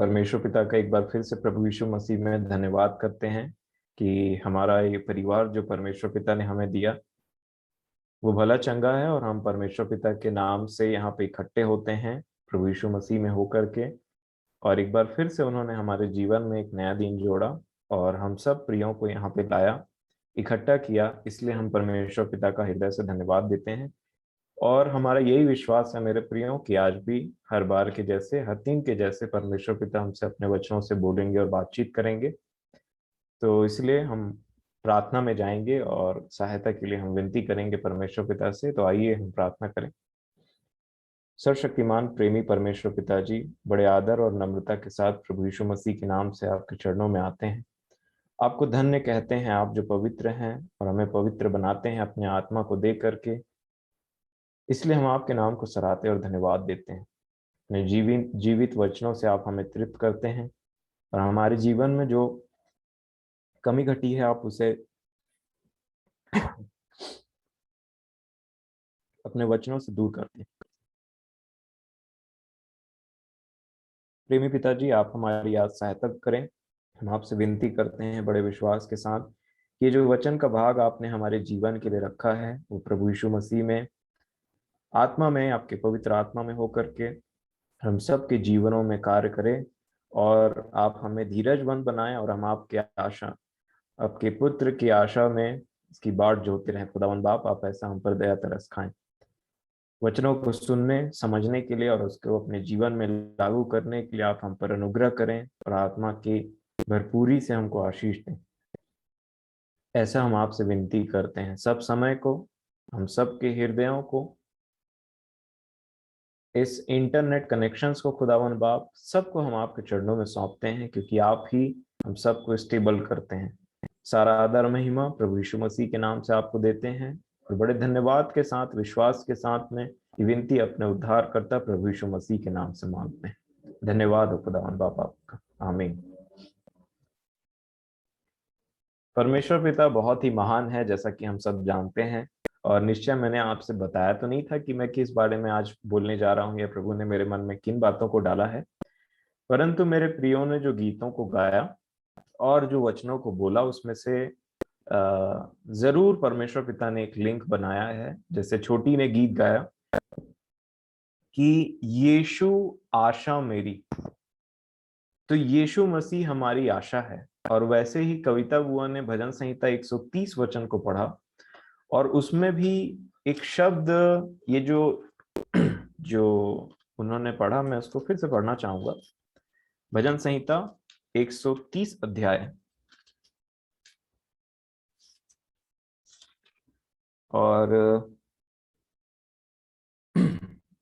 परमेश्वर पिता का एक बार फिर से प्रभु यीशु मसीह में धन्यवाद करते हैं कि हमारा ये परिवार जो परमेश्वर पिता ने हमें दिया वो भला चंगा है, और हम परमेश्वर पिता के नाम से यहाँ पे इकट्ठे होते हैं प्रभु यीशु मसीह में होकर के। और एक बार फिर से उन्होंने हमारे जीवन में एक नया दिन जोड़ा और हम सब प्रियों को यहाँ पे लाया, इकट्ठा किया। इसलिए हम परमेश्वर पिता का हृदय से धन्यवाद देते हैं। और हमारा यही विश्वास है मेरे प्रियो कि आज भी हर बार के जैसे, हर दिन के जैसे परमेश्वर पिता हमसे अपने वचनों से बोलेंगे और बातचीत करेंगे। तो इसलिए हम प्रार्थना में जाएंगे और सहायता के लिए हम विनती करेंगे परमेश्वर पिता से। तो आइए हम प्रार्थना करें। सर्वशक्तिमान प्रेमी परमेश्वर पिताजी, बड़े आदर और नम्रता के साथ प्रभु यीशु मसीह के नाम से आपके चरणों में आते हैं। आपको धन्य कहते हैं, आप जो पवित्र हैं और हमें पवित्र बनाते हैं अपने आत्मा को दे करके। इसलिए हम आपके नाम को सराहते और धन्यवाद देते हैं। अपने जीवित जीवित वचनों से आप हमें तृप्त करते हैं और हमारे जीवन में जो कमी घटी है आप उसे अपने वचनों से दूर करते हैं। प्रेमी पिताजी, आप हमारी आज सहायता करें। हम आपसे विनती करते हैं बड़े विश्वास के साथ, ये जो वचन का भाग आपने हमारे जीवन के लिए रखा है वो प्रभु यीशु मसीह में, आत्मा में, आपके पवित्र आत्मा में होकर के हम सब के जीवनों में कार्य करें। और आप हमें धीरजवंत बनाएं और हम आपके आशा, आपके पुत्र की आशा में इसकी बाट जोते रहें। खुदावन बाप, आप ऐसा हम पर दया तरस खाएं, वचनों को सुनने समझने के लिए और उसको अपने जीवन में लागू करने के लिए आप हम पर अनुग्रह करें और आत्मा की भरपूरी से हमको आशीष दें। ऐसा हम आपसे विनती करते हैं। सब समय को, हम सब के हृदयों को, इस इंटरनेट कनेक्शंस को खुदावन बाप सबको हम आपके चरणों में सौंपते हैं, क्योंकि आप ही हम सबको स्टेबल करते हैं। सारा आदर महिमा प्रभु यीशु मसीह के नाम से आपको देते हैं और बड़े धन्यवाद के साथ, विश्वास के साथ में ये विनती अपने उद्धार करता प्रभु यीशु मसीह के नाम से मांगते हैं। धन्यवाद हो खुदावन बाप आपका। आमीन। परमेश्वर पिता बहुत ही महान है, जैसा कि हम सब जानते हैं। और निश्चय मैंने आपसे बताया तो नहीं था कि मैं किस बारे में आज बोलने जा रहा हूँ या प्रभु ने मेरे मन में किन बातों को डाला है, परंतु मेरे प्रियों ने जो गीतों को गाया और जो वचनों को बोला उसमें से जरूर परमेश्वर पिता ने एक लिंक बनाया है। जैसे छोटी ने गीत गाया कि यीशु आशा मेरी, तो यीशु मसीह हमारी आशा है। और वैसे ही कविता बुआ ने भजन संहिता 130 वचन को पढ़ा और उसमें भी एक शब्द, ये जो जो उन्होंने पढ़ा, मैं उसको फिर से पढ़ना चाहूंगा। भजन संहिता 130 अध्याय, और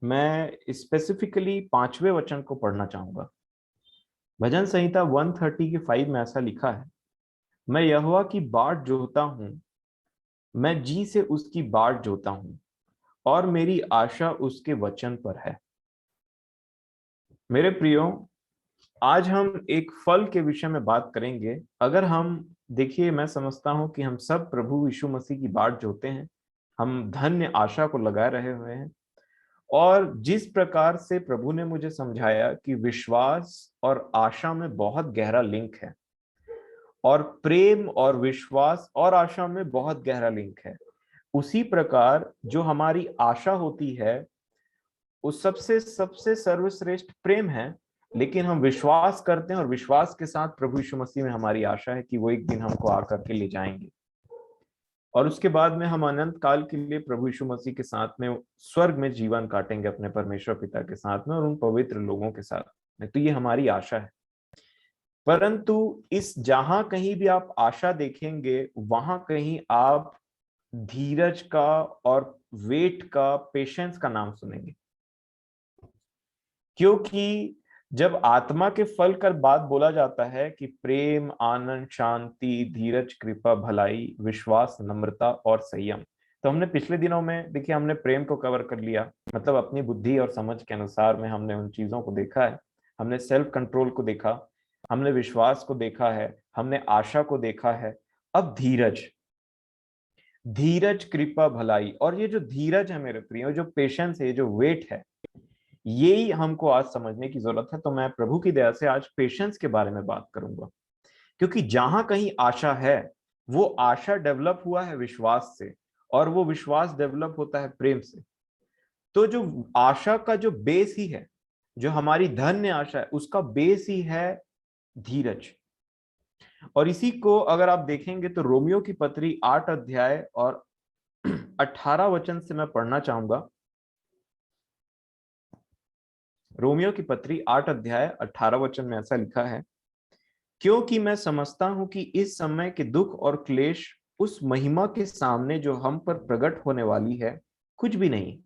मैं स्पेसिफिकली 5वें वचन को पढ़ना चाहूंगा। भजन संहिता 135 में ऐसा लिखा है, मैं यहोवा की बाट जोहता हूं, मैं जी से उसकी बाट जोहता हूं, और मेरी आशा उसके वचन पर है। मेरे प्रियो, आज हम एक फल के विषय में बात करेंगे। अगर हम देखिए, मैं समझता हूं कि हम सब प्रभु यीशु मसीह की बाट जोते हैं, हम धन्य आशा को लगाए रहे हुए हैं। और जिस प्रकार से प्रभु ने मुझे समझाया कि विश्वास और आशा में बहुत गहरा लिंक है, और प्रेम और विश्वास और आशा में बहुत गहरा लिंक है, उसी प्रकार जो हमारी आशा होती है उस सबसे सबसे सर्वश्रेष्ठ प्रेम है। लेकिन हम विश्वास करते हैं और विश्वास के साथ प्रभु यीशु मसीह में हमारी आशा है कि वो एक दिन हमको आकर के ले जाएंगे और उसके बाद में हम अनंत काल के लिए प्रभु यीशु मसीह के साथ में स्वर्ग में जीवन काटेंगे अपने परमेश्वर पिता के साथ में और उन पवित्र लोगों के साथ में। तो ये हमारी आशा है। परंतु इस जहां कहीं भी आप आशा देखेंगे वहां कहीं आप धीरज का और वेट का, पेशेंस का नाम सुनेंगे। क्योंकि जब आत्मा के फल कर बात बोला जाता है कि प्रेम, आनंद, शांति, धीरज, कृपा, भलाई, विश्वास, नम्रता और संयम, तो हमने पिछले दिनों में देखिए हमने प्रेम को कवर कर लिया, मतलब अपनी बुद्धि और समझ के अनुसार में हमने उन चीजों को देखा है। हमने सेल्फ कंट्रोल को देखा, हमने विश्वास को देखा है, हमने आशा को देखा है। अब धीरज, धीरज, कृपा, भलाई। और ये जो धीरज है मेरे प्रियो, जो पेशेंस है, जो वेट है, यही हमको आज समझने की जरूरत है। तो मैं प्रभु की दया से आज पेशेंस के बारे में बात करूंगा, क्योंकि जहां कहीं आशा है, वो आशा डेवलप हुआ है विश्वास से, और वो विश्वास डेवलप होता है प्रेम से। तो जो आशा का जो बेस ही है, जो हमारी धन्य आशा है, उसका बेस ही है धीरज। और इसी को अगर आप देखेंगे तो रोमियो की पत्री 8 अध्याय और 18 वचन से मैं पढ़ना चाहूंगा। रोमियो की पत्री 8 अध्याय 18 वचन में ऐसा लिखा है, क्योंकि मैं समझता हूं कि इस समय के दुख और क्लेश उस महिमा के सामने जो हम पर प्रकट होने वाली है कुछ भी नहीं।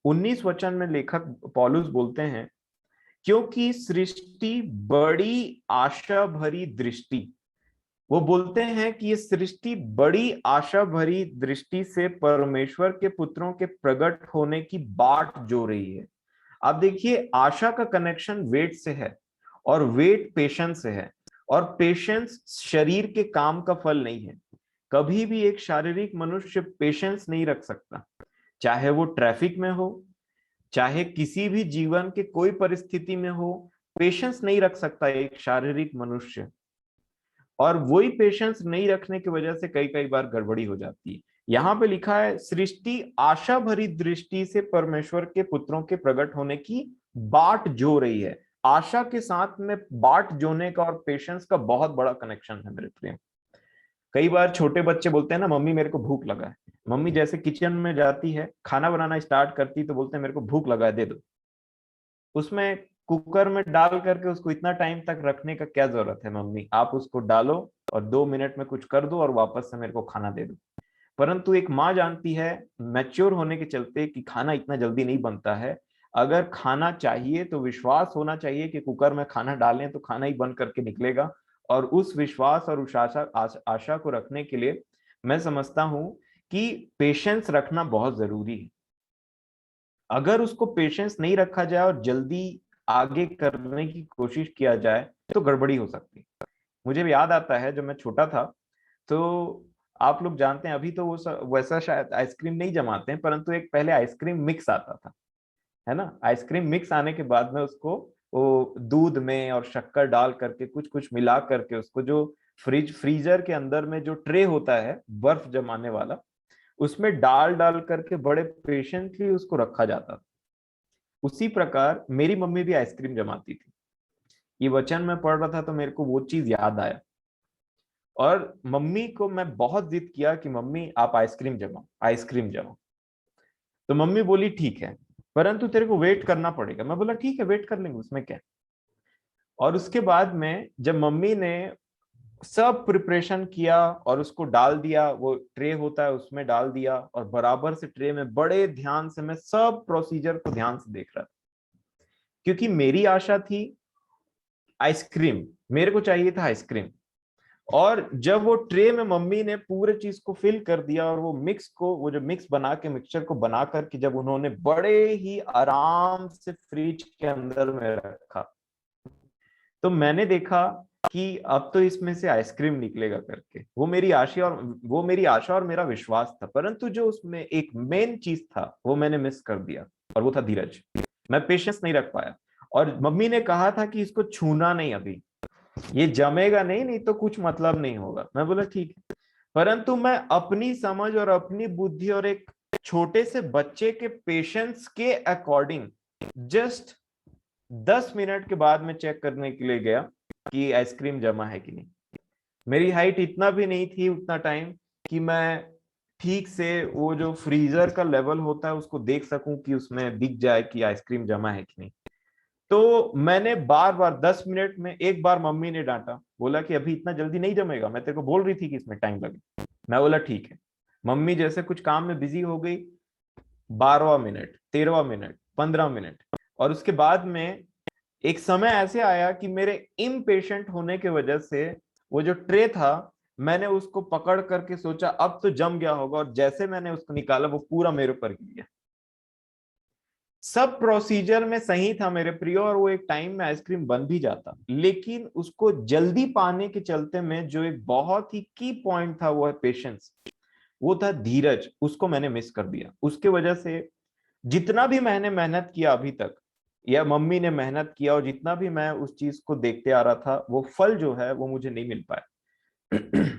19 वचन में लेखक पौलुस बोलते हैं, क्योंकि सृष्टि बड़ी आशा भरी दृष्टि, वो बोलते हैं कि ये सृष्टि बड़ी आशा भरी दृष्टि से परमेश्वर के पुत्रों के प्रकट होने की बाट जो रही है। आप देखिए, आशा का कनेक्शन वेट से है, और वेट पेशेंस से है, और पेशेंस शरीर के काम का फल नहीं है। कभी भी एक शारीरिक मनुष्य पेशेंस नहीं रख सकता, चाहे वो ट्रैफिक में हो, चाहे किसी भी जीवन के कोई परिस्थिति में हो, पेशेंस नहीं रख सकता एक शारीरिक मनुष्य। और वही पेशेंस नहीं रखने की वजह से कई कई बार गड़बड़ी हो जाती है। यहाँ पे लिखा है, सृष्टि आशा भरी दृष्टि से परमेश्वर के पुत्रों के प्रकट होने की बाट जो रही है। आशा के साथ में बाट जोने का और पेशेंस का बहुत बड़ा कनेक्शन है मेरे प्रिय। कई बार छोटे बच्चे बोलते हैं ना, मम्मी मेरे को भूख लगा है। मम्मी जैसे किचन में जाती है, खाना बनाना स्टार्ट करती, तो बोलते हैं मेरे को भूख लगा है, दे दो। उसमें कुकर में डाल करके उसको इतना टाइम तक रखने का क्या जरूरत है मम्मी, आप उसको डालो और 2 मिनट में कुछ कर दो और वापस से मेरे को खाना दे दो। परंतु एक माँ जानती है, मैच्योर होने के चलते, कि खाना इतना जल्दी नहीं बनता है। अगर खाना चाहिए तो विश्वास होना चाहिए कि कुकर में खाना डालें तो खाना ही बन करके निकलेगा। और उस विश्वास और उस आशा को रखने के लिए मैं समझता हूं कि पेशेंस रखना बहुत जरूरी है। अगर उसको पेशेंस नहीं रखा जाए और जल्दी आगे करने की कोशिश किया जाए तो गड़बड़ी हो सकती है। मुझे भी याद आता है जब मैं छोटा था, तो आप लोग जानते हैं, अभी तो वैसा शायद आइसक्रीम नहीं जमाते हैं, परंतु एक पहले आइसक्रीम मिक्स आता था, है ना। आइसक्रीम मिक्स आने के बाद में उसको वो दूध में और शक्कर डाल करके कुछ कुछ मिला करके उसको जो फ्रीजर के अंदर में जो ट्रे होता है बर्फ जमाने वाला, उसमें डाल डाल करके बड़े पेशेंटली उसको रखा जाता था। उसी प्रकार मेरी मम्मी भी आइसक्रीम जमाती थी। ये वचन मैं पढ़ रहा था तो मेरे को वो चीज याद आया, और मम्मी को मैं बहुत जिद किया कि मम्मी आप आइसक्रीम जमाओ, आइसक्रीम जमाओ। तो मम्मी बोली ठीक है, परंतु तेरे को वेट करना पड़ेगा। मैं बोला ठीक है, वेट कर लेंगे, उसमें क्या। और उसके बाद में जब मम्मी ने सब प्रिपरेशन किया और उसको डाल दिया, वो ट्रे होता है उसमें डाल दिया, और बराबर से ट्रे में बड़े ध्यान से मैं सब प्रोसीजर को ध्यान से देख रहा था, क्योंकि मेरी आशा थी आइसक्रीम, मेरे को चाहिए था आइसक्रीम। और जब वो ट्रे में मम्मी ने पूरे चीज को फिल कर दिया, और वो मिक्स को, वो जो मिक्स बना के मिक्सचर को बना करके जब उन्होंने बड़े ही आराम से फ्रिज के अंदर में रखा, तो मैंने देखा कि अब तो इसमें से आइसक्रीम निकलेगा करके। वो मेरी आशा और मेरा विश्वास था, परंतु जो उसमें एक मेन चीज था वो मैंने मिस कर दिया, और वो था धीरज। मैं पेशेंस नहीं रख पाया। और मम्मी ने कहा था कि इसको छूना नहीं अभी, ये जमेगा नहीं, नहीं तो कुछ मतलब नहीं होगा। मैं बोला ठीक है। परंतु मैं अपनी समझ और अपनी बुद्धि और एक छोटे से बच्चे के पेशेंस के अकॉर्डिंग जस्ट 10 मिनट के बाद में चेक करने के लिए गया कि आइसक्रीम जमा है कि नहीं। मेरी हाइट इतना भी नहीं थी उतना टाइम कि मैं ठीक से वो जो फ्रीजर का लेवल होता है उसको देख सकूं कि उसमें दिख जाए कि आइसक्रीम जमा है कि नहीं। तो मैंने बार बार 10 मिनट में एक बार मम्मी ने डांटा, बोला कि अभी इतना जल्दी नहीं जमेगा, मैं तेरे को बोल रही थी कि इसमें टाइम लगे। मैं बोला ठीक है। मम्मी जैसे कुछ काम में बिजी हो गई, 12वां मिनट, 13वां मिनट, 15 मिनट, और उसके बाद में एक समय ऐसे आया कि मेरे इम्पेशेंट होने की वजह से वो जो ट्रे था, मैंने उसको पकड़ करके सोचा अब तो जम गया होगा, और जैसे मैंने उसको निकाला वो पूरा मेरे ऊपर गिर गया। सब प्रोसीजर में सही था मेरे प्रिय, और वो एक टाइम में आइसक्रीम बन भी जाता, लेकिन उसको जल्दी पाने के चलते में जो एक बहुत ही की पॉइंट था वो है पेशेंस, वो था धीरज, उसको मैंने मिस कर दिया। उसके वजह से जितना भी मैंने मेहनत किया अभी तक, या मम्मी ने मेहनत किया, और जितना भी मैं उस चीज को देखते आ रहा था, वो फल जो है वो मुझे नहीं मिल पाया।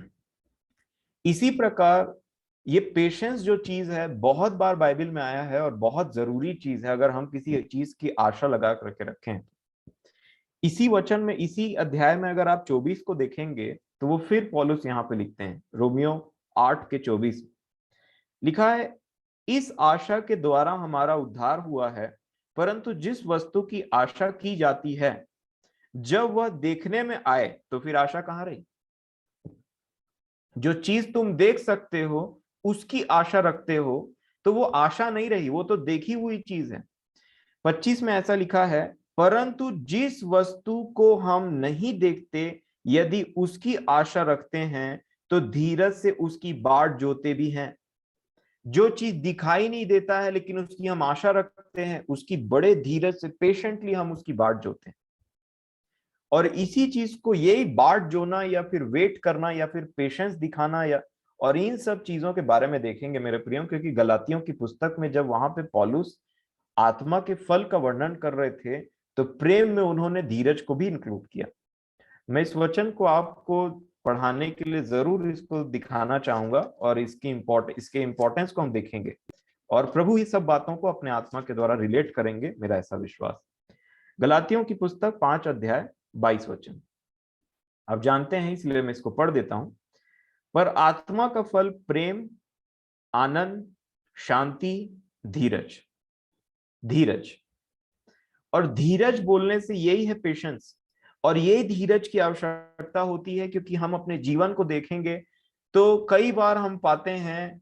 इसी प्रकार ये पेशेंस जो चीज है बहुत बार बाइबल में आया है और बहुत जरूरी चीज है अगर हम किसी चीज की आशा लगा करके रखें। इसी वचन में, इसी अध्याय में अगर आप 24 को देखेंगे तो वो फिर पौलुस यहाँ पे लिखते हैं, रोमियो 8 के 24 लिखा है, इस आशा के द्वारा हमारा उद्धार हुआ है, परंतु जिस वस्तु की आशा की जाती है जब वह देखने में आए तो फिर आशा कहाँ रही। जो चीज तुम देख सकते हो उसकी आशा रखते हो तो वो आशा नहीं रही, वो तो देखी हुई चीज है। 25 में ऐसा लिखा है, परंतु जिस वस्तु को हम नहीं देखते यदि उसकी आशा रखते हैं तो धीरज से उसकी बाट जोते भी हैं। जो चीज दिखाई नहीं देता है लेकिन उसकी हम आशा रखते हैं, उसकी बड़े धीरज से पेशेंटली हम उसकी बाट जोते हैं। और इसी चीज को, यही बाट जोना या फिर वेट करना या फिर पेशेंस दिखाना, या और इन सब चीजों के बारे में देखेंगे मेरे प्रियो, क्योंकि गलातियों की पुस्तक में जब वहां पे पौलुस आत्मा के फल का वर्णन कर रहे थे तो प्रेम में उन्होंने धीरज को भी इंक्लूड किया। मैं इस वचन को आपको पढ़ाने के लिए जरूर इसको दिखाना चाहूंगा और इसके इंपॉर्टेंस को हम देखेंगे और प्रभु ही सब बातों को अपने आत्मा के द्वारा रिलेट करेंगे, मेरा ऐसा विश्वास। गलातियों की पुस्तक 5 अध्याय 22 वचन आप जानते हैं, इसलिए मैं इसको पढ़ देता हूं। पर आत्मा का फल प्रेम, आनंद, शांति, धीरज। धीरज और धीरज बोलने से यही है पेशेंस, और यही धीरज की आवश्यकता होती है, क्योंकि हम अपने जीवन को देखेंगे तो कई बार हम पाते हैं,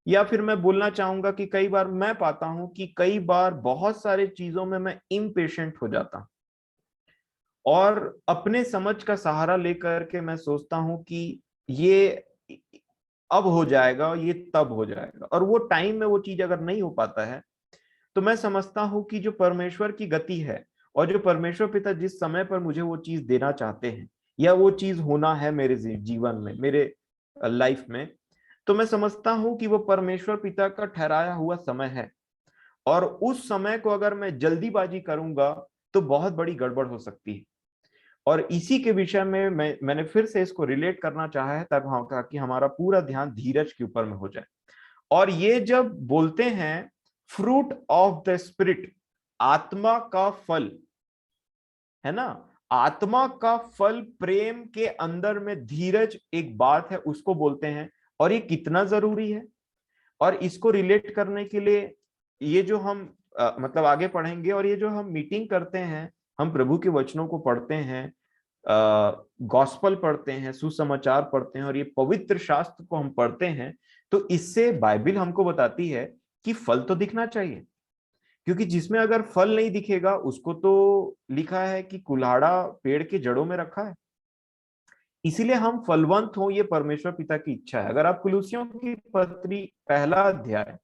या फिर मैं बोलना चाहूंगा कि कई बार मैं पाता हूं कि कई बार बहुत सारे चीजों में मैं इम्पेशेंट हो जाता हूं और अपने समझ का सहारा लेकर के मैं सोचता हूं कि ये अब हो जाएगा, ये तब हो जाएगा, और वो टाइम में वो चीज अगर नहीं हो पाता है तो मैं समझता हूं कि जो परमेश्वर की गति है और जो परमेश्वर पिता जिस समय पर मुझे वो चीज देना चाहते हैं या वो चीज होना है मेरे जीवन में, मेरे लाइफ में, तो मैं समझता हूं कि वो परमेश्वर पिता का ठहराया हुआ समय है। और उस समय को अगर मैं जल्दीबाजी करूंगा तो बहुत बड़ी गड़बड़ हो सकती है। और इसी के विषय में मैंने फिर से इसको रिलेट करना चाहा है ताकि हमारा पूरा ध्यान धीरज के ऊपर में हो जाए। और ये जब बोलते हैं फ्रूट ऑफ द स्पिरिट, आत्मा का फल, है ना, आत्मा का फल प्रेम के अंदर में धीरज एक बात है, उसको बोलते हैं। और ये कितना जरूरी है, और इसको रिलेट करने के लिए ये जो हम मतलब आगे पढ़ेंगे, और ये जो हम मीटिंग करते हैं, हम प्रभु के वचनों को पढ़ते हैं, गॉस्पल पढ़ते हैं, सुसमाचार पढ़ते हैं, और ये पवित्र शास्त्र को हम पढ़ते हैं, तो इससे बाइबल हमको बताती है कि फल तो दिखना चाहिए। क्योंकि जिसमें अगर फल नहीं दिखेगा उसको तो लिखा है कि कुल्हाड़ा पेड़ के जड़ों में रखा है। इसीलिए हम फलवंत हो, ये परमेश्वर पिता की इच्छा है। अगर आप कुलुसियों की पत्री 1 अध्याय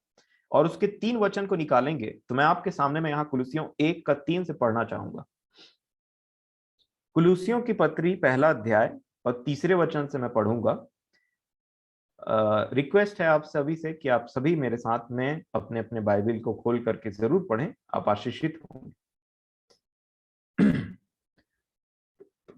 और उसके 3 वचन को निकालेंगे तो मैं आपके सामने में यहाँ कुलुसियों 1 का 3 से पढ़ना चाहूंगा। कुलुसियों की पत्री 1 अध्याय और 3 वचन से मैं पढ़ूंगा। रिक्वेस्ट है आप सभी से कि आप सभी मेरे साथ में अपने अपने बाइबल को खोल करके जरूर पढ़ें, आप आशीषित होंगे।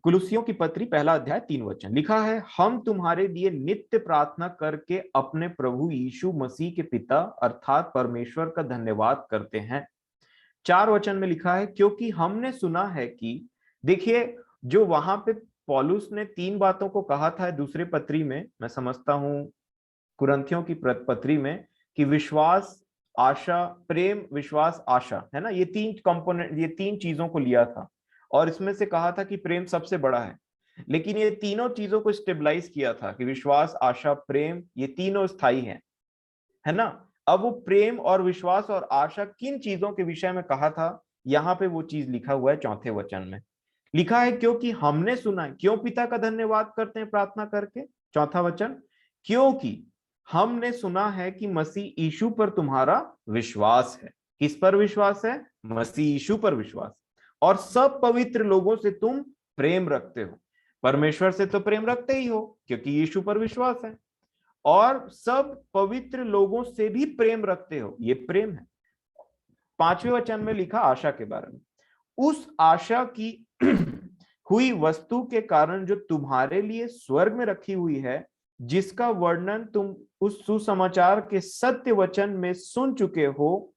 कुलुसियों की पत्री 1 अध्याय 3 वचन लिखा है, हम तुम्हारे लिए नित्य प्रार्थना करके अपने प्रभु यीशु मसीह के पिता अर्थात परमेश्वर का धन्यवाद करते हैं। 4 वचन में लिखा है, क्योंकि हमने सुना है कि, देखिए जो वहां पे पौलुस ने 3 बातों को कहा था दूसरे पत्री में, मैं समझता हूं कुरिन्थियों की पत्री में, कि विश्वास, आशा, प्रेम, विश्वास, आशा, है ना, ये 3 कंपोनेंट, ये 3 चीजों को लिया था और इसमें से कहा था कि प्रेम सबसे बड़ा है। लेकिन ये तीनों चीजों को स्टेबलाइज किया था कि विश्वास, आशा, प्रेम, ये तीनों स्थायी हैं, है ना। अब वो प्रेम और विश्वास और आशा किन चीजों के विषय में कहा था, यहाँ पे वो चीज लिखा हुआ है 4 वचन में। लिखा है, क्योंकि हमने सुना है। क्यों पिता का धन्यवाद करते हैं प्रार्थना करके? 4 वचन, क्योंकि हमने सुना है कि मसीह यीशु पर तुम्हारा विश्वास है। किस पर विश्वास है? मसीह यीशु पर विश्वास। और सब पवित्र लोगों से तुम प्रेम रखते हो। परमेश्वर से तो प्रेम रखते ही हो क्योंकि यीशु पर विश्वास है, और सब पवित्र लोगों से भी प्रेम रखते हो, ये प्रेम है। 5वें वचन में लिखा आशा के बारे में, उस आशा की हुई वस्तु के कारण जो तुम्हारे लिए स्वर्ग में रखी हुई है, जिसका वर्णन तुम उस सुसमाचार के सत्य वचन में सुन चुके हो।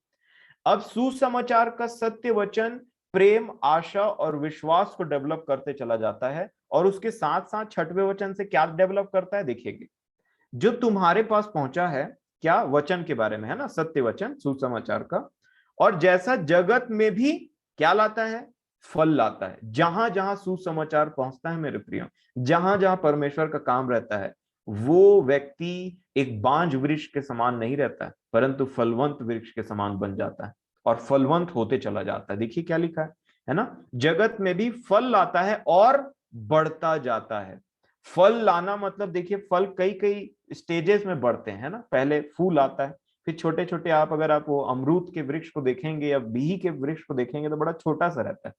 अब सुसमाचार का सत्य वचन प्रेम, आशा और विश्वास को डेवलप करते चला जाता है, और उसके साथ साथ 6वें वचन से क्या डेवलप करता है देखिएगा। जो तुम्हारे पास पहुंचा है, क्या वचन के बारे में है ना, सत्य वचन सुसमाचार का, और जैसा जगत में भी क्या लाता है, फल लाता है। जहां जहां सुसमाचार पहुंचता है मेरे प्रियो, जहां जहां परमेश्वर का काम रहता है, वो व्यक्ति एक बांझ वृक्ष के समान नहीं रहता है, परंतु फलवंत वृक्ष के समान बन जाता है और फलवंत होते चला जाता है। देखिए क्या लिखा है ना, जगत में भी फल लाता है और बढ़ता जाता है। फल लाना मतलब देखिए, फल कई कई स्टेजेस में बढ़ते हैं, है ना। पहले फूल आता है, फिर छोटे छोटे, आप अगर आप वो अमरूद के वृक्ष को देखेंगे या बिही के वृक्ष को देखेंगे तो बड़ा छोटा सा रहता है,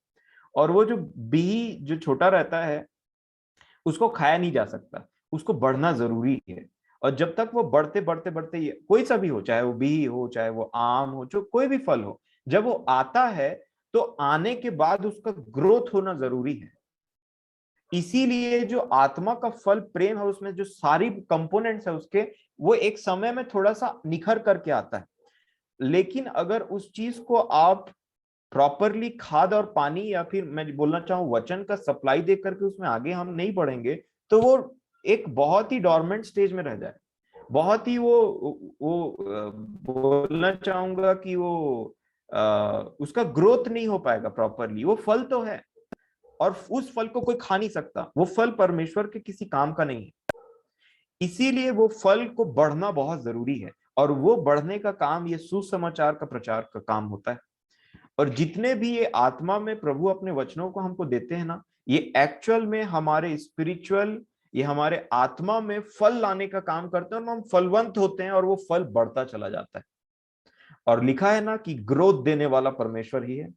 और वो जो बिही जो छोटा रहता है उसको खाया नहीं जा सकता, उसको बढ़ना जरूरी है। और जब तक वो बढ़ते बढ़ते बढ़ते, कोई सा भी हो, चाहे वो बिही हो, चाहे वो आम हो, जो कोई भी फल हो, जब वो आता है तो आने के बाद उसका ग्रोथ होना जरूरी है। इसीलिए जो आत्मा का फल प्रेम है, उसमें जो सारी कंपोनेंट्स है उसके, वो एक समय में थोड़ा सा निखर करके आता है। लेकिन अगर उस चीज को आप प्रॉपरली खाद और पानी, या फिर मैं बोलना चाहूँ वचन का सप्लाई दे करके उसमें आगे हम नहीं बढ़ेंगे, तो वो एक बहुत ही डोरमेंट स्टेज में रह जाए। बहुत ही बोलना चाहूंगा कि वो उसका ग्रोथ नहीं हो पाएगा प्रॉपरली। वो फल तो है, और उस फल को कोई खा नहीं सकता, वो फल परमेश्वर के किसी काम का नहीं है। इसीलिए वो फल को बढ़ना बहुत जरूरी है, और वो बढ़ने का काम ये सुसमाचार का प्रचार का काम होता है। और जितने भी ये आत्मा में प्रभु अपने वचनों को हमको देते हैं ना, ये एक्चुअल में हमारे स्पिरिचुअल, ये हमारे आत्मा में फल लाने का काम करते हैं, और हम फलवंत होते हैं और वो फल बढ़ता चला जाता है। और लिखा है ना कि ग्रोथ देने वाला परमेश्वर ही है।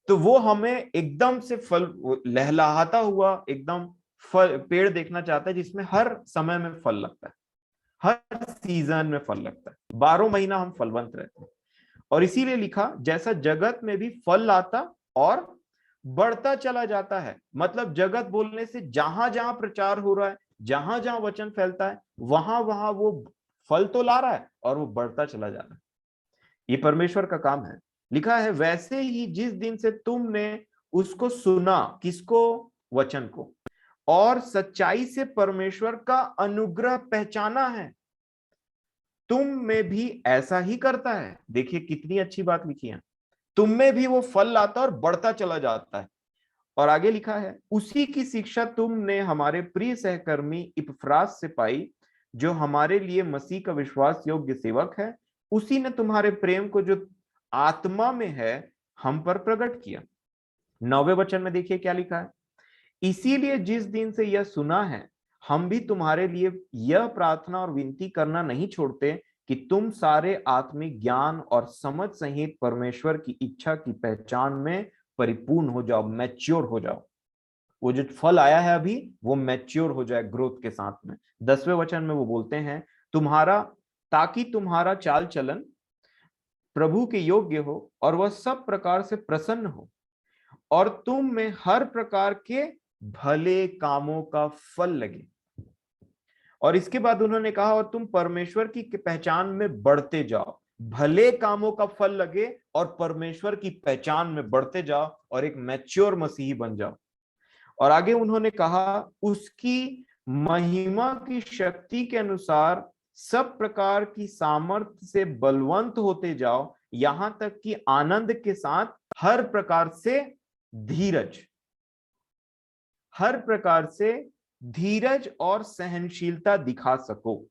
तो वो हमें एकदम से फल लहलहाता हुआ एकदम फल पेड़ देखना चाहता है, जिसमें हर समय में फल लगता है, हर सीजन में फल लगता है, 12 महीना हम फलवंत रहते हैं। और इसीलिए लिखा, जैसा जगत में भी फल लाता और बढ़ता चला जाता है। मतलब जगत बोलने से जहां जहां प्रचार हो रहा है, जहां जहां वचन फैलता है, वहां वहां वो फल तो ला रहा है और वो बढ़ता चला जा रहा है। ये परमेश्वर का काम है। लिखा है, वैसे ही जिस दिन से तुमने उसको सुना, किसको, वचन को, और सच्चाई से परमेश्वर का अनुग्रह पहचाना है, तुम में भी ऐसा ही करता है। देखिए कितनी अच्छी बात लिखी है, तुम में भी वो फल लाता और बढ़ता चला जाता है। और आगे लिखा है, उसी की शिक्षा तुमने हमारे प्रिय सहकर्मी इपफ्रास से पाई, जो हमारे लिए मसीह का विश्वास योग्य सेवक है। उसी ने तुम्हारे प्रेम को जो आत्मा में है हम पर प्रकट किया। 9वें वचन में देखिए क्या लिखा है, इसीलिए जिस दिन से यह सुना है, हम भी तुम्हारे लिए यह प्रार्थना और विनती करना नहीं छोड़ते कि तुम सारे आत्मिक ज्ञान और समझ सहित परमेश्वर की इच्छा की पहचान में परिपूर्ण हो जाओ, मैच्योर हो जाओ। वो जो फल आया है अभी, वो मैच्योर हो जाए ग्रोथ के साथ में। 10वें वचन में वो बोलते हैं, तुम्हारा ताकि तुम्हारा चाल चलन प्रभु के योग्य हो और वह सब प्रकार से प्रसन्न हो, और तुम में हर प्रकार के भले कामों का फल लगे। और इसके बाद उन्होंने कहा, और तुम परमेश्वर की पहचान में बढ़ते जाओ। भले कामों का फल लगे और परमेश्वर की पहचान में बढ़ते जाओ और एक मैच्योर मसीही बन जाओ। और आगे उन्होंने कहा, उसकी महिमा की शक्ति के अनुसार सब प्रकार की सामर्थ्य से बलवंत होते जाओ, यहां तक कि आनंद के साथ हर प्रकार से धीरज, हर प्रकार से धीरज और सहनशीलता दिखा सको।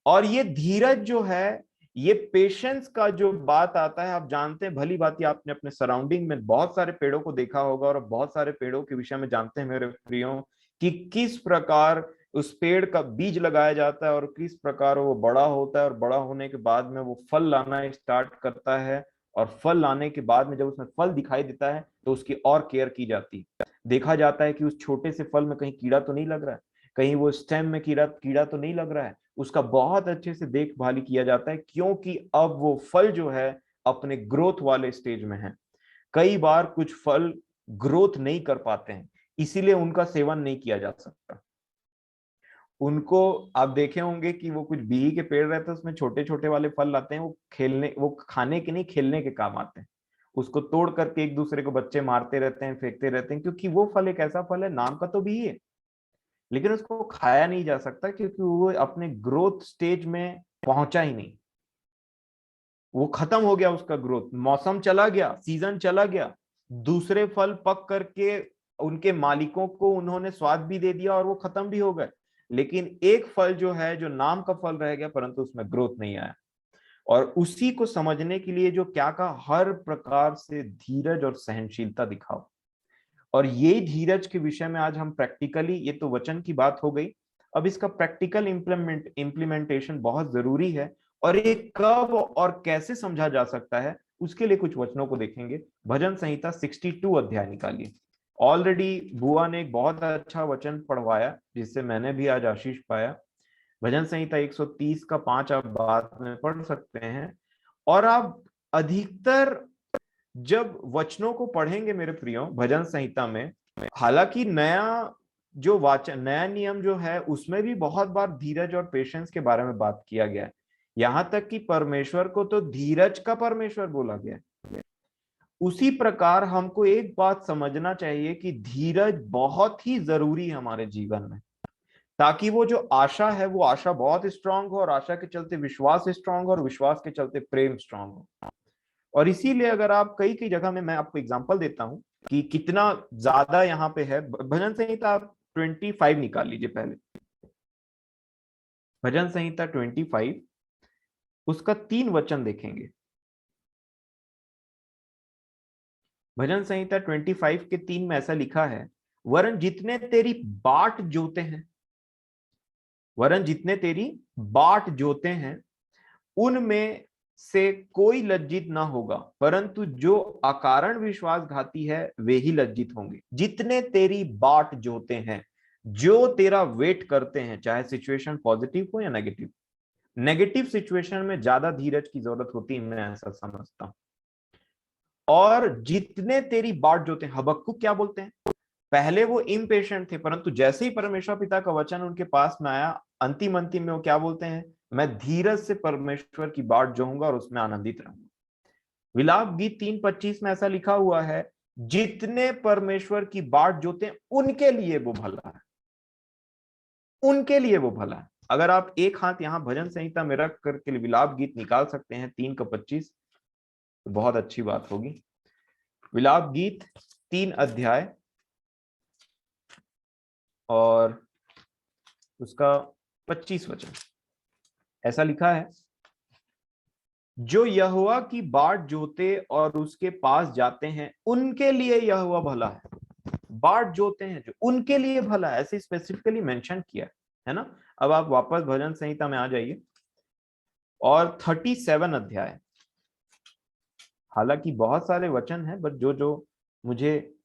और ये धीरज जो है, ये पेशेंस का जो बात आता है, आप जानते हैं भली बात, आपने अपने सराउंडिंग में बहुत सारे पेड़ों को देखा होगा और बहुत सारे पेड़ों के विषय में जानते हैं मेरे प्रियो, कि किस प्रकार उस पेड़ का बीज लगाया जाता है और किस प्रकार वो बड़ा होता है, और बड़ा होने के बाद में वो फल लाना स्टार्ट करता है। और फल लाने के बाद में जब उसमें फल दिखाई देता है तो उसकी और केयर की जाती है। देखा जाता है कि उस छोटे से फल में कहीं कीड़ा तो नहीं लग रहा है, कहीं वो स्टेम में कीड़ा कीड़ा तो नहीं लग रहा है, उसका बहुत अच्छे से देखभाल किया जाता है, क्योंकि अब वो फल जो है अपने ग्रोथ वाले स्टेज में हैं। कई बार कुछ फल ग्रोथ नहीं कर पाते हैं, इसीलिए उनका सेवन नहीं किया जा सकता। उनको आप देखे होंगे कि वो कुछ बीही के पेड़ रहते हैं, उसमें छोटे छोटे वाले फल लाते हैं, वो खाने के नहीं, खेलने के काम आते हैं। उसको तोड़ करके एक दूसरे को बच्चे मारते रहते हैं, फेंकते रहते हैं, क्योंकि वो फल एक ऐसा फल है, नाम का तो बीही है, लेकिन उसको खाया नहीं जा सकता क्योंकि वो अपने ग्रोथ स्टेज में पहुंचा ही नहीं। वो खत्म हो गया उसका ग्रोथ, मौसम चला गया, सीजन चला गया, दूसरे फल पक करके उनके मालिकों को उन्होंने स्वाद भी दे दिया और वो खत्म भी हो गए, लेकिन एक फल जो है, जो नाम का फल रह गया, परंतु उसमें ग्रोथ नहीं आया। और उसी को समझने के लिए जो क्या कहा, हर प्रकार से धीरज और सहनशीलता दिखाओ। और ये धीरज के विषय में आज हम प्रैक्टिकली, ये तो वचन की बात हो गई, अब इसका प्रैक्टिकल इम्प्लीमेंटेशन बहुत जरूरी है। और ये कब और कैसे समझा जा सकता है, उसके लिए कुछ वचनों को देखेंगे। भजन संहिता 62 अध्याय निकालिए। ऑलरेडी बुआ ने एक बहुत अच्छा वचन पढ़वाया, जिससे मैंने भी आज आशीष पाया। भजन संहिता 130 का 5 आप बाद में पढ़ सकते हैं। और आप अधिकतर जब वचनों को पढ़ेंगे मेरे प्रियो भजन संहिता में, हालांकि नया नियम जो है उसमें भी बहुत बार धीरज और पेशेंस के बारे में बात किया गया है। यहां तक कि परमेश्वर को तो धीरज का परमेश्वर बोला गया है। उसी प्रकार हमको एक बात समझना चाहिए कि धीरज बहुत ही जरूरी है हमारे जीवन में, ताकि वो जो आशा है वो आशा बहुत स्ट्रांग हो, और आशा के चलते विश्वास स्ट्रांग हो, और विश्वास के चलते प्रेम स्ट्रांग हो। और इसीलिए अगर आप कई कई जगह में, मैं आपको एग्जांपल देता हूं कि कितना ज्यादा यहाँ पे है। भजन संहिता आप 25 निकाल लीजिए पहले। भजन संहिता 25 उसका 3 वचन देखेंगे। भजन संहिता 25 के 3 में ऐसा लिखा है, वरन जितने तेरी बाट जोते हैं, वरन जितने तेरी बाट जोते हैं, उनमें से कोई लज्जित ना होगा, परंतु जो अकारण विश्वासघाती है वे ही लज्जित होंगे। जितने तेरी बाट जोते हैं, जो तेरा वेट करते हैं, चाहे सिचुएशन पॉजिटिव हो या नेगेटिव। नेगेटिव सिचुएशन में ज्यादा धीरज की जरूरत होती है, मैं ऐसा समझता हूं। और जितने तेरी बाट जोते हैं, हबक्कुक क्या बोलते हैं, पहले वो इम्पेशेंट थे, परंतु जैसे ही परमेश्वर पिता का वचन उनके पास में आया, अंतिम अंतिम में वो क्या बोलते हैं, मैं धीरज से परमेश्वर की बाट जोऊंगा और उसमें आनंदित रहूंगा। विलाप गीत 3:25 में ऐसा लिखा हुआ है, जितने परमेश्वर की बाट जोते हैं उनके लिए वो भला है, उनके लिए वो भला है। अगर आप एक हाथ यहां भजन संहिता में रख करके विलाप गीत निकाल सकते हैं 3:25, तो बहुत अच्छी बात होगी। विलाप गीत 3 अध्याय और उसका 25 वचन ऐसा लिखा है, जो यहोवा की बाट जोते और उसके पास जाते हैं उनके लिए यहोवा भला है। बाट जोते हैं जो, उनके लिए भला है, ऐसे स्पेसिफिकली मेंशन किया है ना। अब आप वापस भजन संहिता में आ जाइए और 37 अध्याय, हालांकि बहुत सारे वचन हैं, बट जो जो मुझे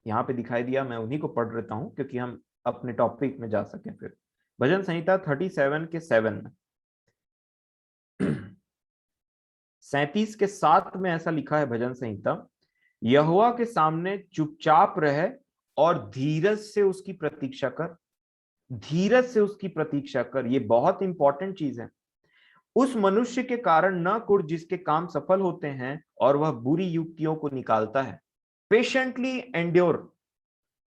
यहाँ पे दिखाई दिया मैं उन्हीं को पढ़ लेता हूं, क्योंकि हम अपने टॉपिक में जा सकें। फिर भजन संहिता 37 के 7 में 37 के 7 में ऐसा लिखा है भजन संहिता, यहोवा के सामने चुपचाप रहे और धीरज से उसकी प्रतीक्षा कर। धीरज से उसकी प्रतीक्षा कर, ये बहुत इंपॉर्टेंट चीज है। उस मनुष्य के कारण न कुढ़ जिसके काम सफल होते हैं और वह बुरी युक्तियों को निकालता है। पेशेंटली एंड्योर,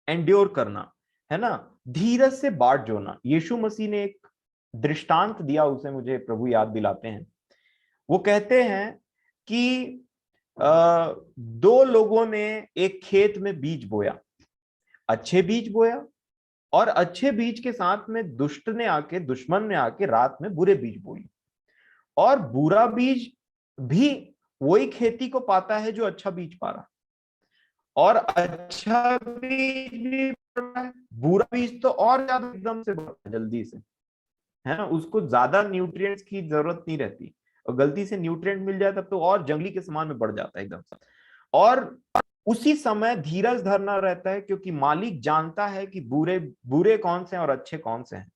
एंड्योर करना है ना, धीरज से बाट जोना। यीशु मसीह ने एक दृष्टांत दिया, उसे मुझे प्रभु याद दिलाते हैं। वो कहते हैं कि दो लोगों ने एक खेत में बीज बोया, अच्छे बीज बोया, और अच्छे बीज के साथ में दुश्मन ने आके रात में बुरे बीज बोई। और बुरा बीज भी वही खेती को पाता है जो अच्छा बीज पा रहा, और अच्छा बीज भी पा रहा है, बुरा बीज तो और ज्यादा एकदम से बढ़ता है जल्दी से, है ना। उसको ज्यादा न्यूट्रिएंट्स की जरूरत नहीं रहती, और गलती से न्यूट्रिएंट मिल जाए तब तो और जंगली के समान में बढ़ जाता है एकदम से। और उसी समय धीरज धरना रहता है, क्योंकि मालिक जानता है कि बुरे बुरे कौन से हैं और अच्छे कौन से हैं।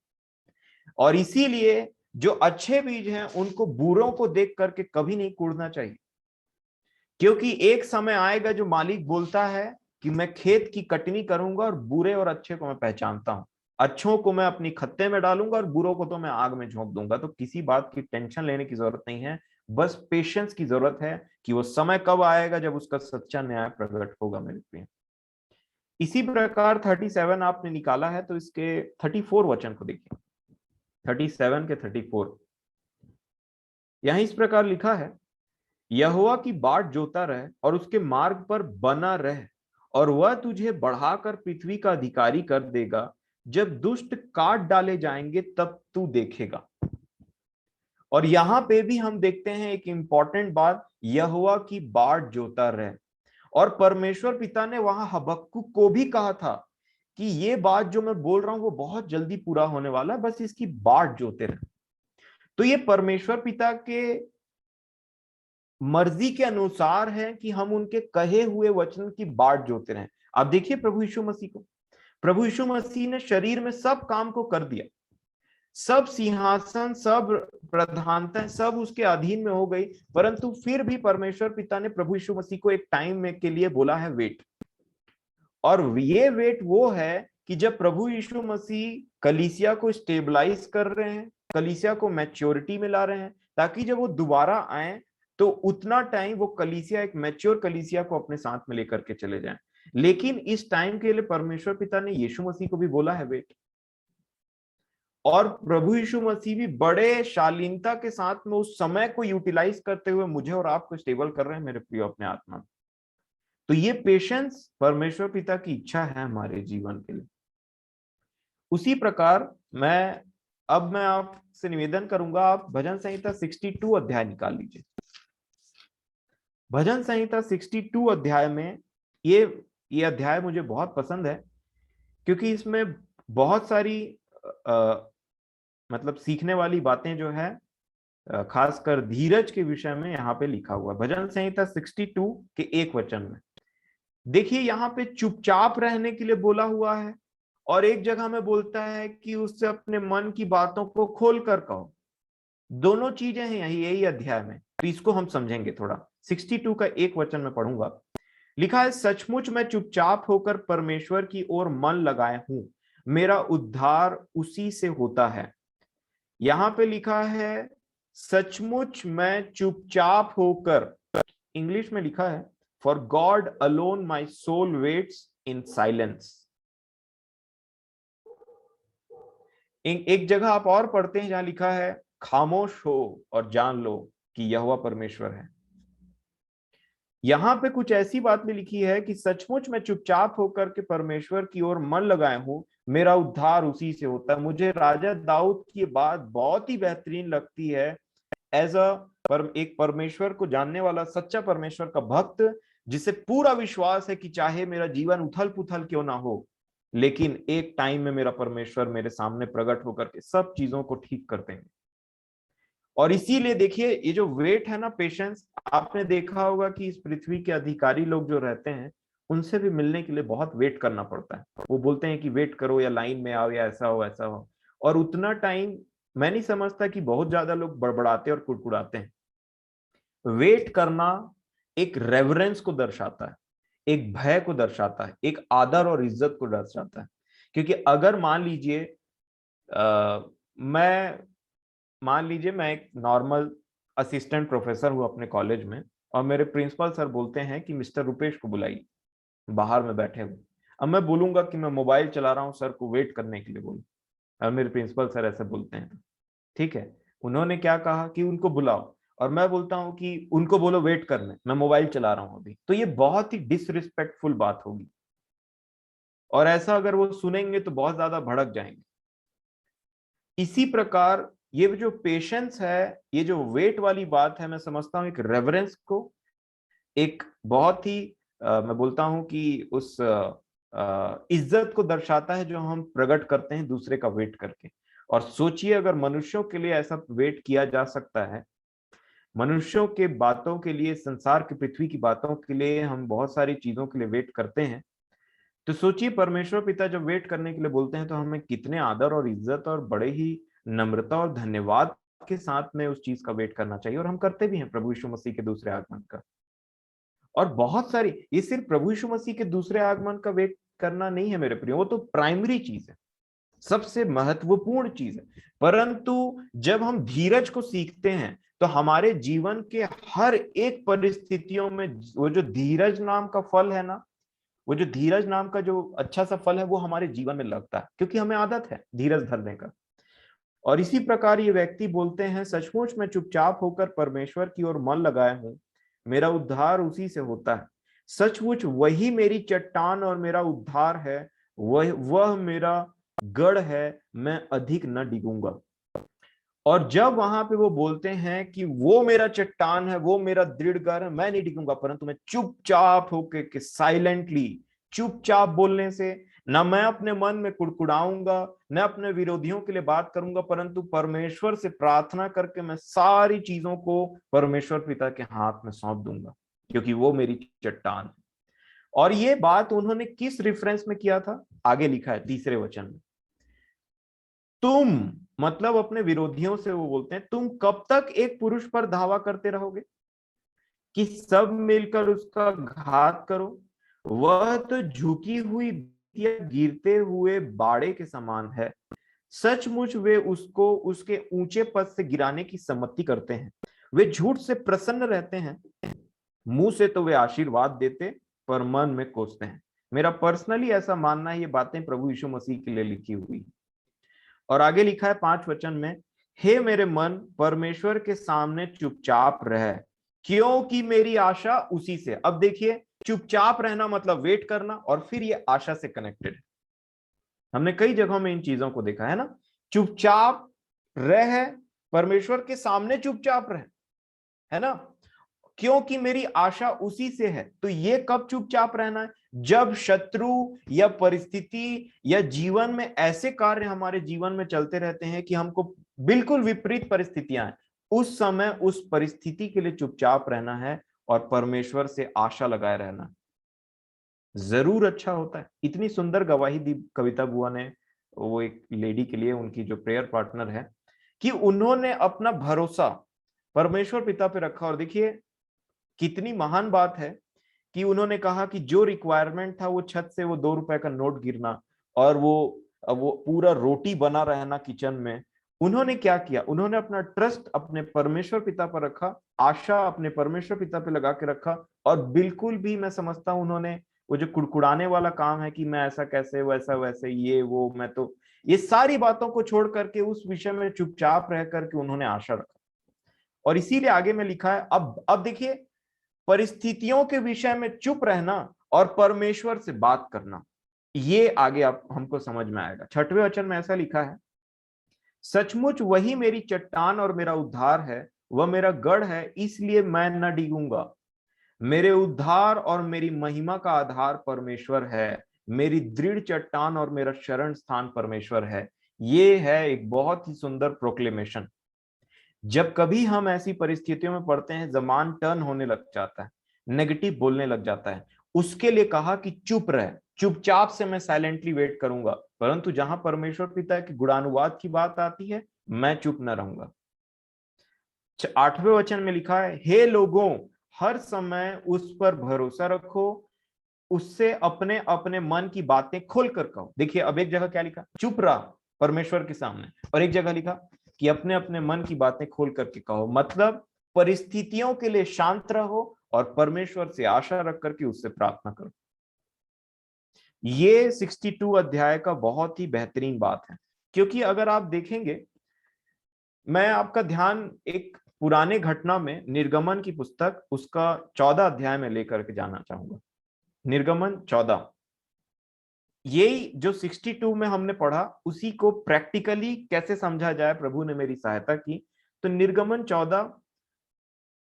और इसीलिए जो अच्छे बीज हैं उनको बुरों को देख करके कभी नहीं कूड़ना चाहिए, क्योंकि एक समय आएगा जो मालिक बोलता है कि मैं खेत की कटनी करूंगा और बुरे और अच्छे को मैं पहचानता हूं, अच्छों को मैं अपनी खत्ते में डालूंगा और बुरों को तो मैं आग में झोंक दूंगा। तो किसी बात की टेंशन लेने की जरूरत नहीं है, बस पेशेंस की जरूरत है कि वो समय कब आएगा जब उसका सच्चा न्याय प्रकट होगा मेरे प्रिय। इसी प्रकार 37 आपने निकाला है तो इसके 34 वचन को देखिए, 37 के 34। यहां इस प्रकार लिखा है, यहोवा की बाट जोता रहे और उसके मार्ग पर बना रहे, और वह तुझे बढ़ाकर पृथ्वी का अधिकारी कर देगा। जब दुष्ट काट डाले जाएंगे तब तू देखेगा। और यहां पे भी हम देखते हैं एक इंपॉर्टेंट बात, यहोवा की बाट जोता रहे। और परमेश्वर पिता ने वहां हबक्कुक को भी कहा था कि ये बात जो मैं बोल रहा हूं वो बहुत जल्दी पूरा होने वाला है, बस इसकी बाट जोते रहे। तो ये परमेश्वर पिता के मर्जी के अनुसार है कि हम उनके कहे हुए वचन की बाट जोते रहें। आप देखिए प्रभु यीशु मसीह को, प्रभु यीशु मसीह ने शरीर में सब काम को कर दिया, सब सिंहासन, सब प्रधानता, सब उसके अधीन में हो गई, परंतु फिर भी परमेश्वर पिता ने प्रभु यीशु मसीह को एक टाइम में के लिए बोला है वेट। और ये वेट वो है कि जब प्रभु यीशु मसीह कलीसिया को स्टेबलाइज कर रहे हैं, कलीसिया को मैच्योरिटी में ला रहे हैं, ताकि जब वो दोबारा आए तो उतना टाइम वो कलीसिया, एक मैच्योर कलीसिया को अपने साथ में लेकर के चले जाएं। लेकिन इस टाइम के लिए परमेश्वर पिता ने यीशु मसीह को भी बोला है वेट। और प्रभु यीशु मसीह भी बड़े शालीनता के साथ में उस समय को यूटिलाइज करते हुए मुझे और आपको स्टेबल कर रहे हैं मेरे प्रिय अपने आत्मा में। तो ये पेशेंस परमेश्वर पिता की इच्छा है हमारे जीवन के लिए। उसी प्रकार मैं आपसे निवेदन करूंगा, आप भजन संहिता 62 अध्याय निकाल लीजिए। भजन संहिता 62 अध्याय में ये अध्याय मुझे बहुत पसंद है, क्योंकि इसमें बहुत सारी मतलब सीखने वाली बातें जो है, खासकर धीरज के विषय में यहाँ पे लिखा हुआ है। भजन संहिता 62 के 1 वचन में देखिए, यहाँ पे चुपचाप रहने के लिए बोला हुआ है, और एक जगह में बोलता है कि उससे अपने मन की बातों को खोल कर कहो। दोनों चीजें हैं यही अध्याय में, तो इसको हम समझेंगे थोड़ा। 62 का 1 वचन में पढ़ूंगा। लिखा है, सचमुच मैं चुपचाप होकर परमेश्वर की ओर मन लगाए हूं, मेरा उद्धार उसी से होता है। यहां पे लिखा है सचमुच मैं चुपचाप होकर, इंग्लिश में लिखा है for God alone my soul waits in silence. एक जगह आप और पढ़ते हैं जहां लिखा है खामोश हो और जान लो कि यहोवा परमेश्वर है। यहां पे कुछ ऐसी बात भी लिखी है कि सचमुच मैं चुपचाप होकर के परमेश्वर की ओर मन लगाए हूं, मेरा उद्धार उसी से होता है। मुझे राजा दाऊद की बात बहुत ही बेहतरीन लगती है, एज एक परमेश्वर को जानने वाला सच्चा परमेश्वर का भक्त, जिसे पूरा विश्वास है कि चाहे मेरा जीवन उथल पुथल क्यों ना हो, लेकिन एक टाइम में मेरा परमेश्वर मेरे सामने प्रकट होकर के सब चीजों को ठीक कर देंगे। और इसीलिए देखिए, ये जो वेट है ना, पेशेंस, आपने देखा होगा कि इस पृथ्वी के अधिकारी लोग जो रहते हैं उनसे भी मिलने के लिए बहुत वेट करना पड़ता है। वो बोलते हैं कि वेट करो या लाइन में आओ या ऐसा हो ऐसा हो, और उतना टाइम मैं नहीं समझता कि बहुत ज्यादा लोग बड़बड़ाते और कुड़कुड़ाते हैं। वेट करना एक रेवरेंस को दर्शाता है, एक भय को दर्शाता है, एक आदर और इज्जत को दर्शाता है। क्योंकि अगर मान लीजिए मैं एक नॉर्मल असिस्टेंट प्रोफेसर हूं अपने कॉलेज में, और मेरे प्रिंसिपल सर बोलते हैं कि मिस्टर रुपेश को बुलाइए, बाहर में बैठे हुए। अब मैं बोलूंगा कि मैं मोबाइल चला रहा हूं, सर को वेट करने के लिए बोलूं, और मेरे प्रिंसिपल सर ऐसे बोलते हैं, ठीक है, उन्होंने क्या कहा कि उनको बुलाओ, और मैं बोलता हूं कि उनको बोलो वेट करने, मैं मोबाइल चला रहा हूं अभी, तो ये बहुत ही डिसरिस्पेक्टफुल बात होगी। और ऐसा अगर वो सुनेंगे तो बहुत ज्यादा भड़क जाएंगे। इसी प्रकार ये जो पेशेंस है, ये जो वेट वाली बात है, मैं समझता हूं एक रेवरेंस को, एक बहुत ही मैं बोलता हूं कि उस इज्जत को दर्शाता है जो हम प्रकट करते हैं दूसरे का वेट करके। और सोचिए, अगर मनुष्यों के लिए ऐसा वेट किया जा सकता है, मनुष्यों के बातों के लिए, संसार की पृथ्वी की बातों के लिए हम बहुत सारी चीजों के लिए वेट करते हैं, तो सोचिए परमेश्वर पिता जब वेट करने के लिए बोलते हैं तो हमें कितने आदर और इज्जत और बड़े ही नम्रता और धन्यवाद के साथ में उस चीज का वेट करना चाहिए, और हम करते भी हैं प्रभु यीशु मसीह के दूसरे आगमन का। और बहुत सारी, ये सिर्फ प्रभु यीशु मसीह के दूसरे आगमन का वेट करना नहीं है मेरे प्रियो, वो तो प्राइमरी चीज है, सबसे महत्वपूर्ण चीज है। परंतु जब हम धीरज को सीखते हैं तो हमारे जीवन के हर एक परिस्थितियों में वो जो धीरज नाम का फल है ना, वो जो धीरज नाम का जो अच्छा सा फल है, वो हमारे जीवन में लगता है, क्योंकि हमें आदत है धीरज धरने का। और इसी प्रकार ये व्यक्ति बोलते हैं, सचमुच मैं चुपचाप होकर परमेश्वर की ओर मन लगाया हूं, मेरा उद्धार उसी से होता है। सचमुच वही मेरी चट्टान और मेरा उद्धार है, वह मेरा गढ़ है, मैं अधिक न डिगूंगा। और जब वहां पे वो बोलते हैं कि वो मेरा चट्टान है, वो मेरा दृढ़ गढ़ है, मैं नहीं डिगूंगा, परंतु मैं चुपचाप होकर के साइलेंटली, चुपचाप बोलने से ना मैं अपने मन में कुड़कुड़ाऊंगा, न अपने विरोधियों के लिए बात करूंगा, परंतु परमेश्वर से प्रार्थना करके मैं सारी चीजों को परमेश्वर पिता के हाथ में सौंप दूंगा, क्योंकि वो मेरी चट्टान है। और ये बात उन्होंने किस रेफरेंस में किया था? आगे लिखा है तीसरे वचन में, तुम, मतलब अपने विरोधियों से वो बोलते हैं, तुम कब तक एक पुरुष पर धावा करते रहोगे कि सब मिलकर उसका घात करो? वह तो झुकी हुई या गिरते हुए बाड़े के समान है। सचमुच वे उसको उसके ऊंचे पद से गिराने की सम्मति करते हैं। वे झूठ से प्रसन्न रहते हैं, मुंह से तो वे आशीर्वाद देते, पर मन में कोसते हैं। मेरा पर्सनली ऐसा मानना है, ये बातें प्रभु यीशु मसीह के लिए लिखी हुई। और आगे लिखा है 5 वचन में, हे मेरे मन, परमेश्वर के सामने चुपचाप रह, क्योंकि मेरी आशा उसी से। अब देखिए, चुपचाप रहना मतलब वेट करना, और फिर ये आशा से कनेक्टेड है। हमने कई जगहों में इन चीजों को देखा है ना, चुपचाप रह, परमेश्वर के सामने चुपचाप रह, है ना, क्योंकि मेरी आशा उसी से है। तो ये कब चुपचाप रहना है? जब शत्रु या परिस्थिति या जीवन में ऐसे कार्य हमारे जीवन में चलते रहते हैं कि हमको बिल्कुल विपरीत परिस्थितियां हैं, उस समय उस परिस्थिति के लिए चुपचाप रहना है और परमेश्वर से आशा लगाए रहना है। जरूर अच्छा होता है। इतनी सुंदर गवाही दी कविता बुआ ने, वो एक लेडी के लिए, उनकी जो प्रेयर पार्टनर है, कि उन्होंने अपना भरोसा परमेश्वर पिता पे रखा। और देखिए कितनी महान बात है कि उन्होंने कहा कि जो रिक्वायरमेंट था, वो छत से वो 2 रुपए का नोट गिरना और वो पूरा रोटी बना रहना किचन में, उन्होंने क्या किया? उन्होंने अपना ट्रस्ट अपने परमेश्वर पिता पर रखा, आशा अपने परमेश्वर पिता पे लगा के रखा। और बिल्कुल भी मैं समझता हूं उन्होंने वो जो कुड़कुड़ाने वाला काम है कि मैं ऐसा कैसे, वैसा वैसे, ये वो, मैं तो, ये सारी बातों को छोड़ करके उस विषय में चुपचाप रह करके उन्होंने आशा रखा। और इसीलिए आगे में लिखा है, अब देखिए, परिस्थितियों के विषय में चुप रहना और परमेश्वर से बात करना, ये आगे आप हमको समझ में आएगा। 6वें वचन में ऐसा लिखा है, सचमुच वही मेरी चट्टान और मेरा उद्धार है, वह मेरा गढ़ है, इसलिए मैं न डिगूंगा। मेरे उद्धार और मेरी महिमा का आधार परमेश्वर है, मेरी दृढ़ चट्टान और मेरा शरण स्थान परमेश्वर है। ये है एक बहुत ही सुंदर प्रोक्लेमेशन। जब कभी हम ऐसी परिस्थितियों में पड़ते हैं, जबान टर्न होने लग जाता है, नेगेटिव बोलने लग जाता है, उसके लिए कहा कि चुप रहे, चुपचाप से मैं साइलेंटली वेट करूंगा। परंतु जहां परमेश्वर पिता के गुणानुवाद की बात आती है, मैं चुप न रहूंगा। 8वें वचन में लिखा है, हे लोगों, हर समय उस पर भरोसा रखो, उससे अपने अपने मन की बातें खोलकर कहो। देखिए, अब एक जगह क्या लिखा, चुप रहा परमेश्वर के सामने, और एक जगह लिखा कि अपने अपने मन की बातें खोल करके कहो। मतलब परिस्थितियों के लिए शांत रहो और परमेश्वर से आशा रख करके उससे प्रार्थना करो। ये 62 अध्याय का बहुत ही बेहतरीन बात है, क्योंकि अगर आप देखेंगे, मैं आपका ध्यान एक पुराने घटना में, निर्गमन की पुस्तक, उसका 14 अध्याय में लेकर के जाना चाहूंगा। निर्गमन 14, यही जो 62 में हमने पढ़ा, उसी को प्रैक्टिकली कैसे समझा जाए, प्रभु ने मेरी सहायता की। तो निर्गमन 14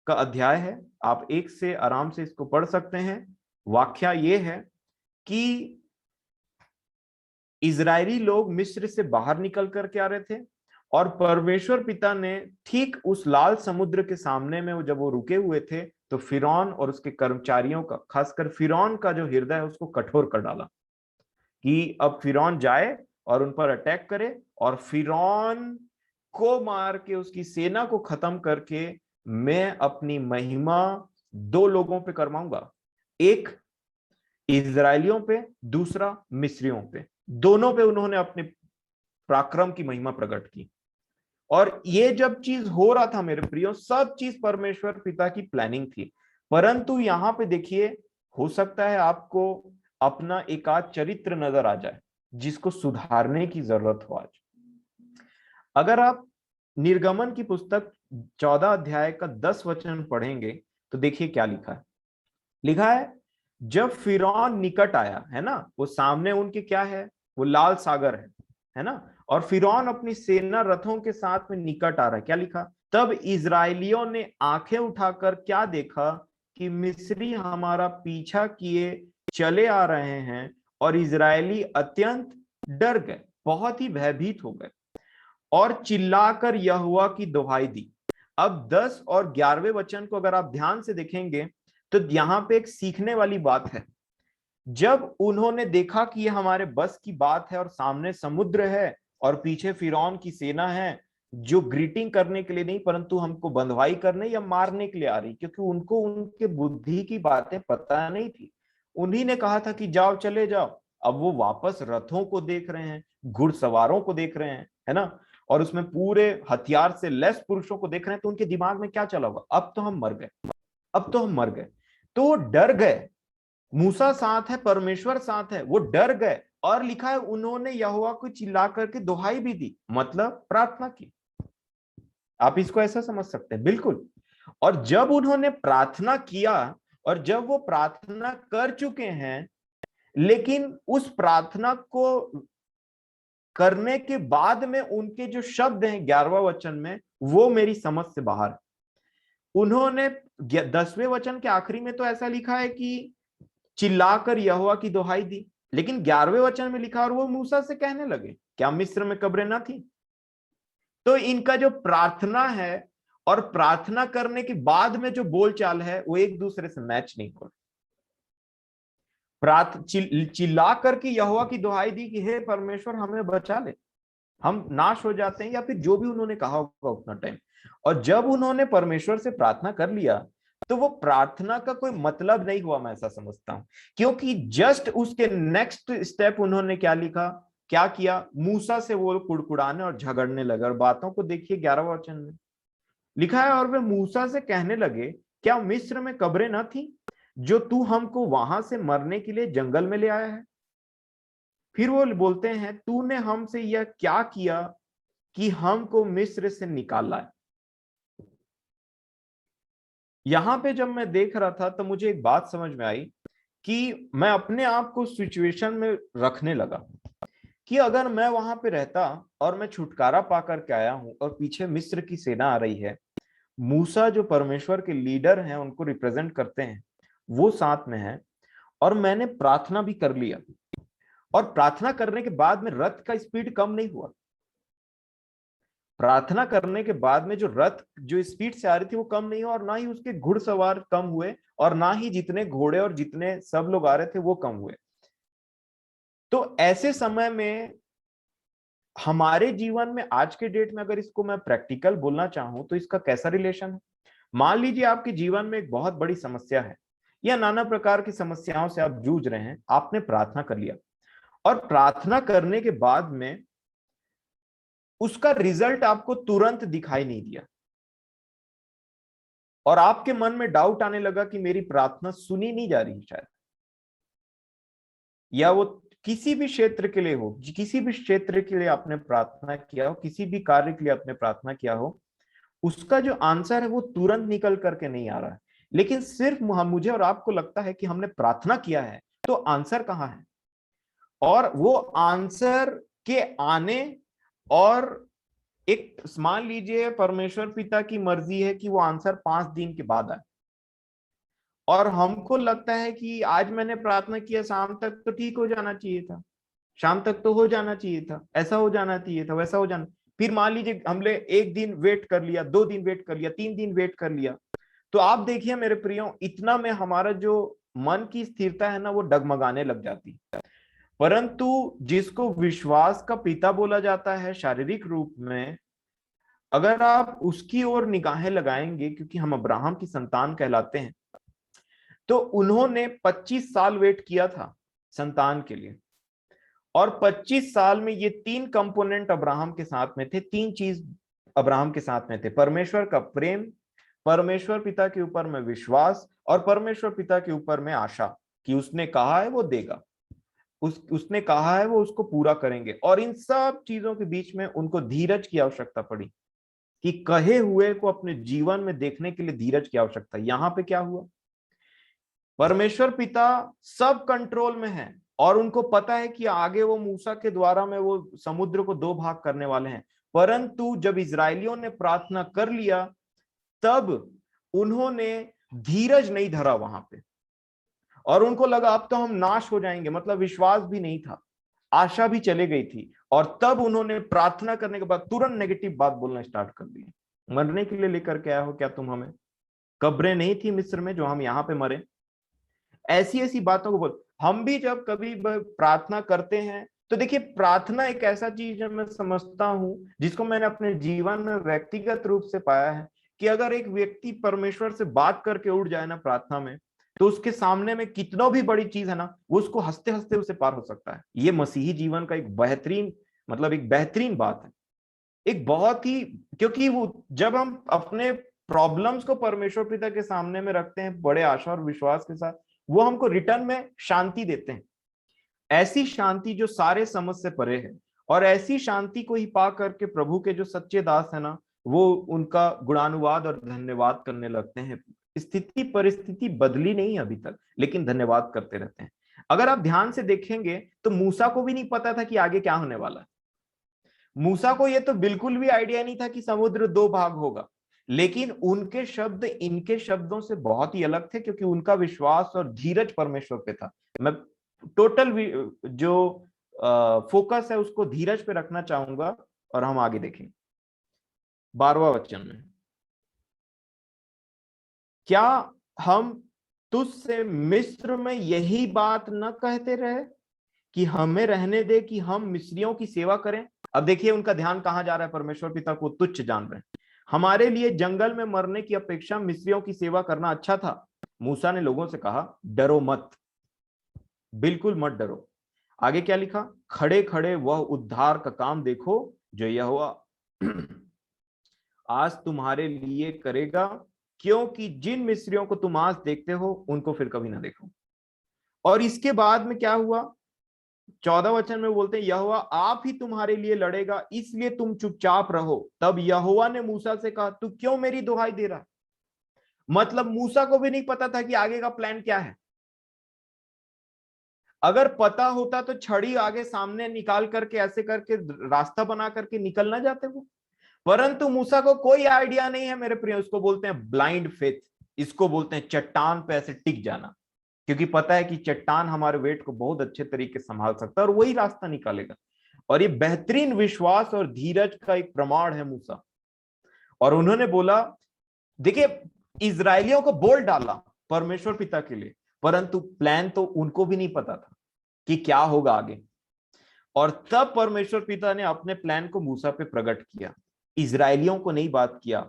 का अध्याय है, आप एक से आराम से इसको पढ़ सकते हैं। वाक्या ये है कि इजरायली लोग मिस्र से बाहर निकल करके आ रहे थे, और परमेश्वर पिता ने ठीक उस लाल समुद्र के सामने में जब वो रुके हुए थे, तो फिरौन और उसके कर्मचारियों का, खासकर फिरौन का जो हृदय है, उसको कठोर कर डाला कि अब फिरौन जाए और उन पर अटैक करे। और फिरौन को मार के, उसकी सेना को खत्म करके मैं अपनी महिमा दो लोगों पे करवाऊंगा, एक इजरायलियों पे, दूसरा मिस्रियों पे। दोनों पे उन्होंने अपने पराक्रम की महिमा प्रकट की। और ये जब चीज हो रहा था मेरे प्रियो, सब चीज परमेश्वर पिता की प्लानिंग थी। परंतु यहां पे देखिए, हो सकता है आपको अपना एक आध चरित्र नजर आ जाए जिसको सुधारने की जरूरत हो आज। अगर आप निर्गमन की पुस्तक 14 अध्याय का 10 वचन पढ़ेंगे तो देखिए क्या लिखा है। लिखा है, जब फिरौन निकट आया, है ना, वो सामने उनके क्या है, वो लाल सागर है ना, और फिरौन अपनी सेना रथों के साथ में निकट आ रहा है। क्या लिखा, तब इजरायलियों ने आंखें उठाकर क्या देखा कि मिस्री हमारा पीछा किए चले आ रहे हैं, और इजरायली अत्यंत डर गए, बहुत ही भयभीत हो गए और चिल्लाकर यहोवा की दुहाई दी। अब 10 और 11वें वचन को अगर आप ध्यान से देखेंगे तो यहां पे एक सीखने वाली बात है। जब उन्होंने देखा कि ये हमारे बस की बात है और सामने समुद्र है और पीछे फिरौन की सेना है, जो ग्रीटिंग करने के लिए नहीं परंतु हमको बंधवाई करने या मारने के लिए आ रही, क्योंकि उनको उनके बुद्धि की बातें पता नहीं थी। उन्हीं ने कहा था कि जाओ, चले जाओ। अब वो वापस रथों को देख रहे हैं, घुड़सवारों को देख रहे हैं, है ना, और उसमें पूरे हथियार से लैस पुरुषों को देख रहे हैं। तो उनके दिमाग में क्या चला होगा, अब तो हम मर गए, अब तो हम मर गए। तो वो डर गए। मूसा साथ है, परमेश्वर साथ है, वो डर गए। और लिखा है उन्होंने यहोवा को चिल्ला करके दुहाई भी दी, मतलब प्रार्थना की। आप इसको ऐसा समझ सकते हैं, बिल्कुल। और जब उन्होंने प्रार्थना किया, और जब वो प्रार्थना कर चुके हैं, लेकिन उस प्रार्थना को करने के बाद में उनके जो शब्द हैं 11वां वचन में, वो मेरी समझ से बाहर। उन्होंने 10वें वचन के आखिरी में तो ऐसा लिखा है कि चिल्लाकर यहोवा की दुहाई दी, लेकिन 11वें वचन में लिखा और वो मूसा से कहने लगे, क्या मिस्र में कब्रें ना थी? तो इनका जो प्रार्थना है और प्रार्थना करने के बाद में जो बोलचाल है वो एक दूसरे से मैच नहीं हो रहा। चिल्ला करके यहोवा की दुहाई दी कि हे परमेश्वर हमें बचा ले, हम नाश हो जाते हैं, या फिर जो भी उन्होंने कहा होगा उतना टाइम। और जब उन्होंने परमेश्वर से प्रार्थना कर लिया तो वो प्रार्थना का कोई मतलब नहीं हुआ, मैं ऐसा समझता हूं। क्योंकि जस्ट उसके नेक्स्ट स्टेप उन्होंने क्या लिखा, क्या किया, मूसा से वो कुड़कुड़ाने और झगड़ने लगे। और बातों को देखिए 11वां वचन में लिखा है, और वे मूसा से कहने लगे, क्या मिस्र में कब्रें न थी जो तू हमको वहां से मरने के लिए जंगल में ले आया है? फिर वो बोलते हैं, तूने हमसे यह क्या किया कि हमको मिस्र से निकाला है? यहां पे जब मैं देख रहा था तो मुझे एक बात समझ में आई कि मैं अपने आप को सिचुएशन में रखने लगा कि अगर मैं वहां पे रहता और मैं छुटकारा पा करके आया हूं और पीछे मिस्र की सेना आ रही है, मूसा जो परमेश्वर के लीडर हैं, उनको रिप्रेजेंट करते हैं, वो साथ में है, और मैंने प्रार्थना भी कर लिया, और प्रार्थना करने के बाद में रथ का स्पीड कम नहीं हुआ। प्रार्थना करने के बाद में जो रथ जो स्पीड से आ रही थी वो कम नहीं हुआ, और ना ही उसके घुड़सवार कम हुए, और ना ही जितने घोड़े और जितने सब लोग आ रहे थे वो कम हुए। तो ऐसे समय में हमारे जीवन में आज के डेट में अगर इसको मैं प्रैक्टिकल बोलना चाहूं तो इसका कैसा रिलेशन है। मान लीजिए आपके जीवन में एक बहुत बड़ी समस्या है, या नाना प्रकार की समस्याओं से आप जूझ रहे हैं, आपने प्रार्थना कर लिया, और प्रार्थना करने के बाद में उसका रिजल्ट आपको तुरंत दिखाई नहीं दिया, और आपके मन में डाउट आने लगा कि मेरी प्रार्थना सुनी नहीं जा रही शायद, या वो किसी भी क्षेत्र के लिए हो, किसी भी क्षेत्र के लिए आपने प्रार्थना किया हो, किसी भी कार्य के लिए आपने प्रार्थना किया हो, उसका जो आंसर है वो तुरंत निकल करके नहीं आ रहा है। लेकिन सिर्फ मुझे और आपको लगता है कि हमने प्रार्थना किया है, तो आंसर कहाँ है? और वो आंसर के आने, और एक मान लीजिए परमेश्वर पिता की मर्जी है कि वो आंसर 5 दिन के बाद आए, और हमको लगता है कि आज मैंने प्रार्थना किया, शाम तक तो ठीक हो जाना चाहिए था, शाम तक तो हो जाना चाहिए था, ऐसा हो जाना चाहिए था, वैसा हो जाना। फिर मान लीजिए हमने 1 दिन वेट कर लिया, 2 दिन वेट कर लिया, 3 दिन वेट कर लिया, तो आप देखिए मेरे प्रियो, इतना में हमारा जो मन की स्थिरता है ना वो डगमगाने लग जाती है। परंतु जिसको विश्वास का पिता बोला जाता है शारीरिक रूप में, अगर आप उसकी ओर निगाहें लगाएंगे, क्योंकि हम अब्राहम की संतान कहलाते हैं, तो उन्होंने 25 साल वेट किया था संतान के लिए। और 25 साल में ये तीन कंपोनेंट अब्राहम के साथ में थे, तीन चीज अब्राहम के साथ में थे: परमेश्वर का प्रेम, परमेश्वर पिता के ऊपर में विश्वास, और परमेश्वर पिता के ऊपर में आशा कि उसने कहा है वो देगा, उसने कहा है वो उसको पूरा करेंगे। और इन सब चीजों के बीच में उनको धीरज की आवश्यकता पड़ी कि कहे हुए को अपने जीवन में देखने के लिए धीरज की आवश्यकता। यहां पे क्या हुआ, परमेश्वर पिता सब कंट्रोल में है और उनको पता है कि आगे वो मूसा के द्वारा में वो समुद्र को दो भाग करने वाले हैं। परंतु जब इजरायलियों ने प्रार्थना कर लिया, तब उन्होंने धीरज नहीं धरा वहां पे, और उनको लगा अब तो हम नाश हो जाएंगे, मतलब विश्वास भी नहीं था, आशा भी चले गई थी। और तब उन्होंने प्रार्थना करने के बाद तुरंत नेगेटिव बात बोलना स्टार्ट कर दी। मरने के लिए लेकर के आए हो क्या तुम हमें? कब्रें नहीं थी मिस्र में जो हम यहाँ पे मरे? ऐसी ऐसी बातों को बोल। हम भी जब कभी प्रार्थना करते हैं तो देखिए, प्रार्थना एक ऐसा चीज है, मैं समझता हूं, जिसको मैंने अपने जीवन में व्यक्तिगत रूप से पाया है, कि अगर एक व्यक्ति परमेश्वर से बात करके उठ जाए ना प्रार्थना में, तो उसके सामने में कितना भी बड़ी चीज है ना, वो उसको हंसते हंसते उसे पार हो सकता है। ये मसीही जीवन का एक बेहतरीन, मतलब एक बेहतरीन बात है, एक बहुत ही, क्योंकि वो जब हम अपने प्रॉब्लम्स को परमेश्वर पिता के सामने में रखते हैं बड़े आशा और विश्वास के साथ, वो हमको रिटर्न में शांति देते हैं, ऐसी शांति जो सारे समझ से परे है। और ऐसी शांति को ही पा करके प्रभु के जो सच्चे दास है ना, वो उनका गुणानुवाद और धन्यवाद करने लगते हैं। स्थिति परिस्थिति बदली नहीं अभी तक, लेकिन धन्यवाद करते रहते हैं। अगर आप ध्यान से देखेंगे तो मूसा को भी नहीं पता था कि आगे क्या होने वाला है। मूसा को ये तो बिल्कुल भी आइडिया नहीं था कि समुद्र दो भाग होगा, लेकिन उनके शब्द इनके शब्दों से बहुत ही अलग थे, क्योंकि उनका विश्वास और धीरज परमेश्वर पे था। मैं टोटल जो फोकस है उसको धीरज पे रखना चाहूंगा, और हम आगे देखें 12वां वचन में, क्या हम तुझसे मिस्र में यही बात न कहते रहे कि हमें रहने दे कि हम मिस्रियों की सेवा करें? अब देखिए उनका ध्यान कहां जा रहा है, परमेश्वर पिता को तुच्छ जान रहे हैं। हमारे लिए जंगल में मरने की अपेक्षा मिस्रियों की सेवा करना अच्छा था। मूसा ने लोगों से कहा, डरो मत, बिल्कुल मत डरो। आगे क्या लिखा, खड़े खड़े वह उद्धार का काम देखो जो यहोवा आज तुम्हारे लिए करेगा, क्योंकि जिन मिस्रियों को तुम आज देखते हो उनको फिर कभी ना देखो। और इसके बाद में क्या हुआ, 14 वचन में बोलते हैं, यहोवा आप ही तुम्हारे लिए लड़ेगा, इसलिए तुम चुपचाप रहो। तब यहोवा ने मूसा से कहा, तू क्यों मेरी दुहाई दे रहा है? मतलब मूसा को भी नहीं पता था कि आगे का प्लान क्या है। अगर पता होता तो छड़ी आगे सामने निकाल करके ऐसे करके रास्ता बना करके निकल ना जाते वो। परंतु मूसा को कोई आइडिया नहीं है मेरे प्रिय, उसको बोलते हैं ब्लाइंड फेथ, इसको बोलते हैं चट्टान पे ऐसे टिक जाना, क्योंकि पता है कि चट्टान हमारे वेट को बहुत अच्छे तरीके से संभाल सकता है और वही रास्ता निकालेगा। और ये बेहतरीन विश्वास और धीरज का एक प्रमाण है मूसा। और उन्होंने बोला, देखिए, इजरायलियों को बोल डाला परमेश्वर पिता के लिए, परंतु प्लान तो उनको भी नहीं पता था कि क्या होगा आगे। और तब परमेश्वर पिता ने अपने प्लान को मूसा पे प्रकट किया, इजरायलियों को नहीं बात किया,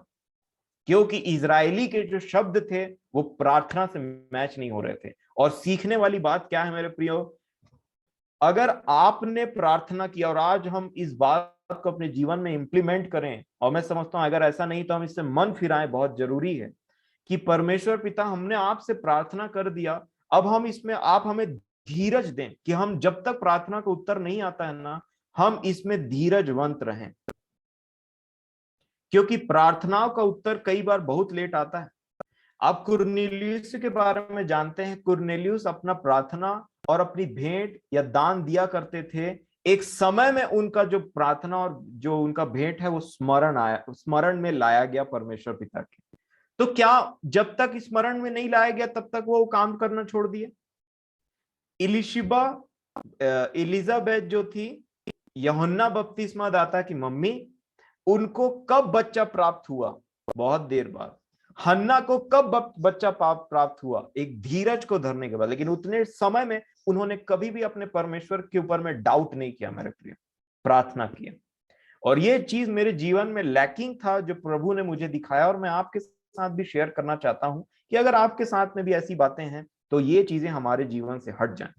क्योंकि इजरायली के जो शब्द थे वो प्रार्थना से मैच नहीं हो रहे थे। और सीखने वाली बात क्या है मेरे प्रियो, अगर आपने प्रार्थना किया और आज हम इस बात को अपने जीवन में इंप्लीमेंट करें, और मैं समझता हूं अगर ऐसा नहीं तो हम इससे मन फिराएं, बहुत जरूरी है कि परमेश्वर पिता हमने आपसे प्रार्थना कर दिया, अब हम इसमें आप हमें धीरज दें कि हम जब तक प्रार्थना का उत्तर नहीं आता है ना, हम इसमें धीरजवंत रहें, क्योंकि प्रार्थनाओं का उत्तर कई बार बहुत लेट आता है। आप कुरनेलियुस के बारे में जानते हैं, कुरनेलियुस अपना प्रार्थना और अपनी भेंट या दान दिया करते थे। एक समय में उनका जो प्रार्थना और जो उनका भेंट है वो स्मरण में लाया गया परमेश्वर पिता के। तो क्या जब तक स्मरण में नहीं लाया गया तब तक वो काम करना छोड़ दिए? इलिशिबा एलिजाबेथ जो थी, यूहन्ना बपतिस्मा दाता की मम्मी, उनको कब बच्चा प्राप्त हुआ? बहुत देर बाद। हन्ना को कब बच्चा प्राप्त हुआ? एक धीरज को धरने के बाद। लेकिन उतने समय में उन्होंने कभी भी अपने परमेश्वर के ऊपर में डाउट नहीं किया मेरे प्रिय, प्रार्थना किया। और ये चीज मेरे जीवन में लैकिंग था जो प्रभु ने मुझे दिखाया, और मैं आपके साथ भी शेयर करना चाहता हूं कि अगर आपके साथ में भी ऐसी बातें हैं तो ये चीजें हमारे जीवन से हट जाएं।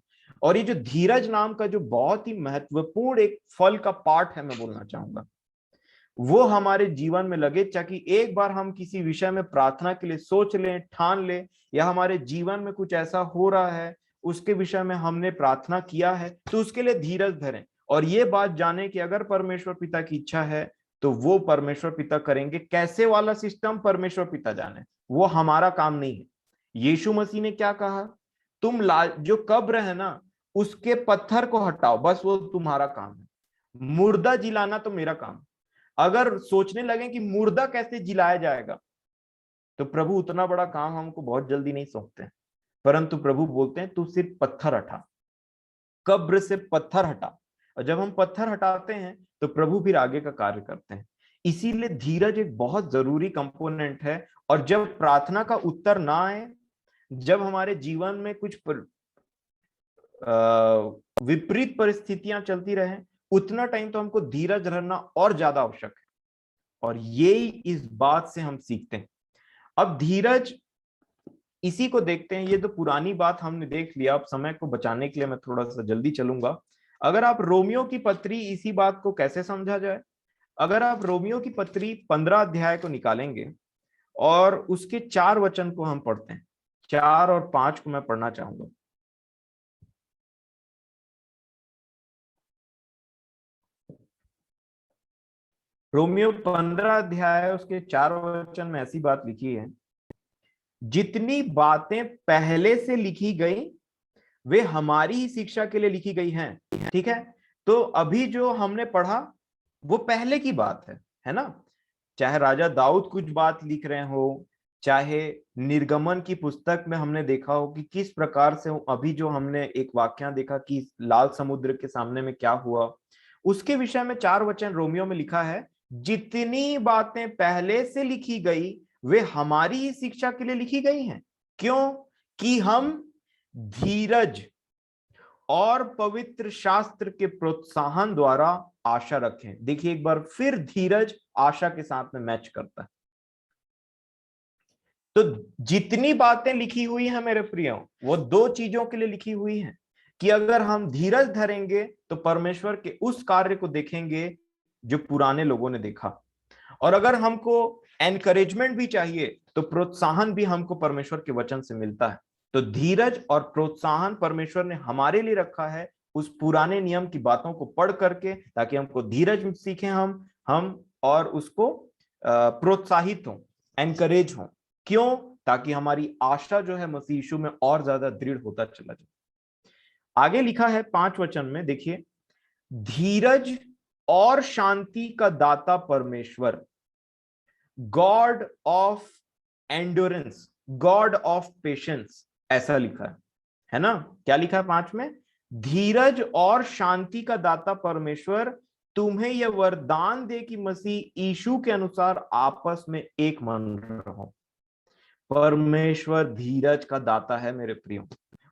और ये जो धीरज नाम का जो बहुत ही महत्वपूर्ण एक फल का पार्ट है, मैं बोलना चाहूंगा, वो हमारे जीवन में लगे, ताकि एक बार हम किसी विषय में प्रार्थना के लिए सोच लें, ठान लें, या हमारे जीवन में कुछ ऐसा हो रहा है उसके विषय में हमने प्रार्थना किया है, तो उसके लिए धीरज धरें और ये बात जाने कि अगर परमेश्वर पिता की इच्छा है तो वो परमेश्वर पिता करेंगे। कैसे वाला सिस्टम परमेश्वर पिता जाने, वो हमारा काम नहीं है। यीशु मसीह ने क्या कहा, तुम जो कब्र है ना उसके पत्थर को हटाओ, बस वो तुम्हारा काम है। मुर्दा जिलाना तो मेरा काम। अगर सोचने लगे कि मुर्दा कैसे जिलाया जाएगा, तो प्रभु उतना बड़ा काम हमको बहुत जल्दी नहीं सौंपते, परंतु प्रभु बोलते हैं तू सिर्फ पत्थर हटा, कब्र से पत्थर हटा। और जब हम पत्थर हटाते हैं तो प्रभु फिर आगे का कार्य करते हैं। इसीलिए धीरज एक बहुत जरूरी कंपोनेंट है। और जब प्रार्थना का उत्तर ना आए, जब हमारे जीवन में कुछ विपरीत परिस्थितियां चलती रहे, उतना टाइम तो हमको धीरज रहना और ज्यादा आवश्यक है। और यही इस बात से हम सीखते हैं। अब धीरज, इसी को देखते हैं। ये तो पुरानी बात हमने देख लिया, अब समय को बचाने के लिए मैं थोड़ा सा जल्दी चलूंगा। अगर आप रोमियो की पत्री, इसी बात को कैसे समझा जाए, अगर आप रोमियो की पत्री 15 अध्याय को निकालेंगे और उसके 4 वचन को हम पढ़ते हैं, 4 और 5 को मैं पढ़ना चाहूंगा। रोमियो 15 अध्याय उसके 4 वचन में ऐसी बात लिखी है, जितनी बातें पहले से लिखी गई वे हमारी ही शिक्षा के लिए लिखी गई हैं। ठीक है, तो अभी जो हमने पढ़ा वो पहले की बात है ना। चाहे राजा दाऊद कुछ बात लिख रहे हो, चाहे निर्गमन की पुस्तक में हमने देखा हो कि किस प्रकार से, अभी जो हमने एक वाक्य देखा कि लाल समुद्र के सामने में क्या हुआ, उसके विषय में 4 वचन रोमियो में लिखा है, जितनी बातें पहले से लिखी गई वे हमारी ही शिक्षा के लिए लिखी गई हैं। क्यों? कि हम धीरज और पवित्र शास्त्र के प्रोत्साहन द्वारा आशा रखें। देखिए एक बार फिर धीरज आशा के साथ में मैच करता है। तो जितनी बातें लिखी हुई हैं मेरे प्रियो, वो 2 चीजों के लिए लिखी हुई हैं, कि अगर हम धीरज धरेंगे तो परमेश्वर के उस कार्य को देखेंगे जो पुराने लोगों ने देखा, और अगर हमको एनकरेजमेंट भी चाहिए तो प्रोत्साहन भी हमको परमेश्वर के वचन से मिलता है। तो धीरज और प्रोत्साहन परमेश्वर ने हमारे लिए रखा है उस पुराने नियम की बातों को पढ़ करके, ताकि हमको धीरज सीखें हम और उसको प्रोत्साहित हो, एनकरेज हो। क्यों? ताकि हमारी आशा जो है मसीह यीशु में और ज्यादा दृढ़ होता चला जाए। आगे लिखा है 5 वचन में, देखिए, धीरज और शांति का दाता परमेश्वर, God of endurance, God of patience, ऐसा लिखा है ना। क्या लिखा है 5 में? धीरज और शांति का दाता परमेश्वर तुम्हें यह वरदान दे कि मसीह यीशु के अनुसार आपस में एक मन रहो। परमेश्वर धीरज का दाता है मेरे प्रियो।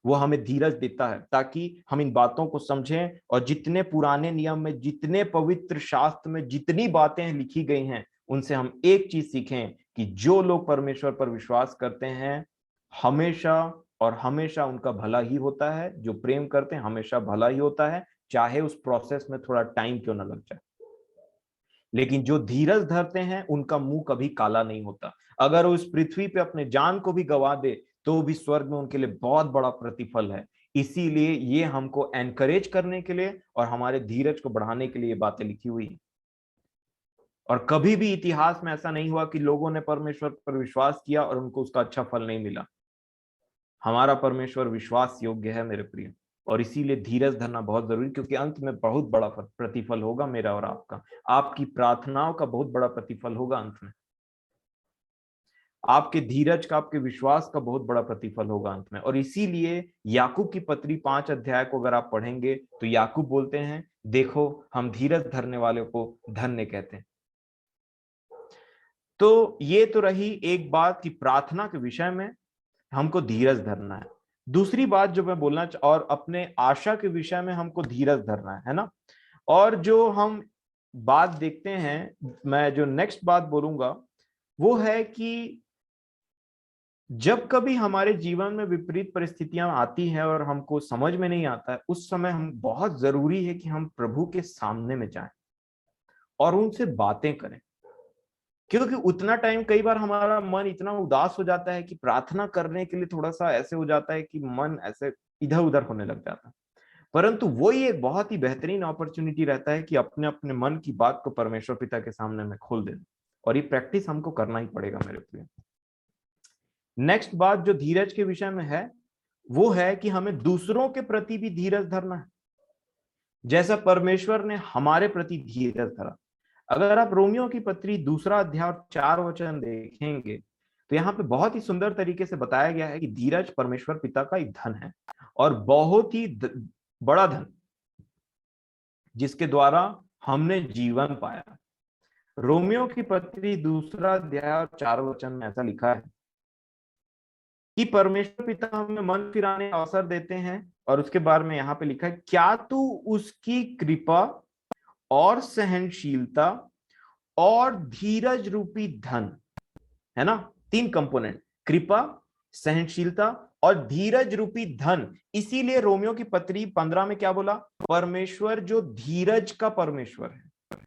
वो हमें धीरज देता है ताकि हम इन बातों को समझें, और जितने पुराने नियम में, जितने पवित्र शास्त्र में जितनी बातें लिखी गई हैं, उनसे हम एक चीज सीखें कि जो लोग परमेश्वर पर विश्वास करते हैं हमेशा और हमेशा उनका भला ही होता है। जो प्रेम करते हैं हमेशा भला ही होता है, चाहे उस प्रोसेस में थोड़ा टाइम क्यों ना लग जाए। लेकिन जो धीरज धरते हैं उनका मुंह कभी काला नहीं होता। अगर वो इस पृथ्वी पे अपने जान को भी गवा दे तो भी स्वर्ग में उनके लिए बहुत बड़ा प्रतिफल है। इसीलिए ये हमको एनकरेज करने के लिए और हमारे धीरज को बढ़ाने के लिए बातें लिखी हुई है। और कभी भी इतिहास में ऐसा नहीं हुआ कि लोगों ने परमेश्वर पर विश्वास किया और उनको उसका अच्छा फल नहीं मिला। हमारा परमेश्वर विश्वास योग्य है मेरे प्रिय, और इसीलिए धीरज धरना बहुत जरूरी, क्योंकि अंत में बहुत बड़ा प्रतिफल होगा मेरा और आपका। आपकी प्रार्थनाओं का बहुत बड़ा प्रतिफल होगा अंत में। आपके धीरज का, आपके विश्वास का बहुत बड़ा प्रतिफल होगा अंत में। और इसीलिए याकूब की पत्री 5 अध्याय को अगर आप पढ़ेंगे तो याकूब बोलते हैं, देखो हम धीरज धरने वाले को धन्य कहते हैं। तो ये तो रही एक बात कि प्रार्थना के विषय में हमको धीरज धरना है। दूसरी बात जो मैं बोलना और अपने आशा के विषय में हमको धीरज धरना है ना। और जो हम बात देखते हैं, मैं जो नेक्स्ट बात बोलूंगा वो है कि जब कभी हमारे जीवन में विपरीत परिस्थितियां आती हैं और हमको समझ में नहीं आता है, उस समय हम बहुत जरूरी है कि हम प्रभु के सामने में जाएं और उनसे बातें करें। क्योंकि उतना टाइम कई बार हमारा मन इतना उदास हो जाता है कि प्रार्थना करने के लिए थोड़ा सा ऐसे हो जाता है कि मन ऐसे इधर उधर होने लग जाता है। परंतु वही एक बहुत ही बेहतरीन अपॉर्चुनिटी रहता है कि अपने अपने मन की बात को परमेश्वर पिता के सामने में खोल देना, और ये प्रैक्टिस हमको करना ही पड़ेगा मेरे प्रिय। नेक्स्ट बात जो धीरज के विषय में है वो है कि हमें दूसरों के प्रति भी धीरज धरना है, जैसा परमेश्वर ने हमारे प्रति धीरज धरा। अगर आप रोमियो की पत्री 2 अध्याय 4 वचन देखेंगे तो यहाँ पे बहुत ही सुंदर तरीके से बताया गया है कि धीरज परमेश्वर पिता का एक धन है, और बहुत ही बड़ा धन, जिसके द्वारा हमने जीवन पाया। रोमियो की पत्री 2 अध्याय 4 वचन में ऐसा लिखा है कि परमेश्वर पिता हमें मन फिराने का अवसर देते हैं, और उसके बारे में यहाँ पे लिखा है, क्या तू उसकी कृपा और सहनशीलता और धीरज रूपी धन, है ना, 3 कंपोनेंट, कृपा, सहनशीलता और धीरज रूपी धन। इसीलिए रोमियो की पत्री 15 में क्या बोला, परमेश्वर जो धीरज का परमेश्वर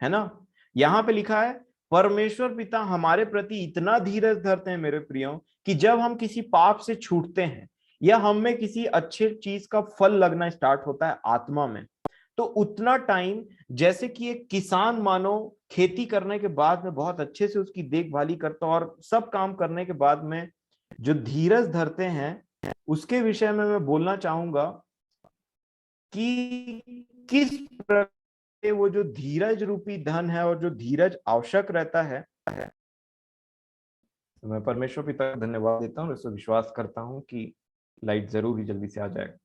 है ना। यहां पे लिखा है परमेश्वर पिता हमारे प्रति इतना धीरज धरते हैं मेरे प्रियो, कि जब हम किसी पाप से छूटते हैं या हम में किसी अच्छे चीज का फल लगना स्टार्ट होता है आत्मा में, तो उतना टाइम, जैसे कि एक किसान मानो खेती करने के बाद में बहुत अच्छे से उसकी देखभाली करता और सब काम करने के बाद में जो धीरज धरते हैं, उसके विषय में मैं बोलना चाहूंगा कि किस प्रकार वो जो धीरज रूपी धन है और जो धीरज आवश्यक रहता है, तो मैं परमेश्वर पिता का धन्यवाद देता हूँ, इसको विश्वास करता हूँ कि लाइट जरूर ही जल्दी से आ जाएगा।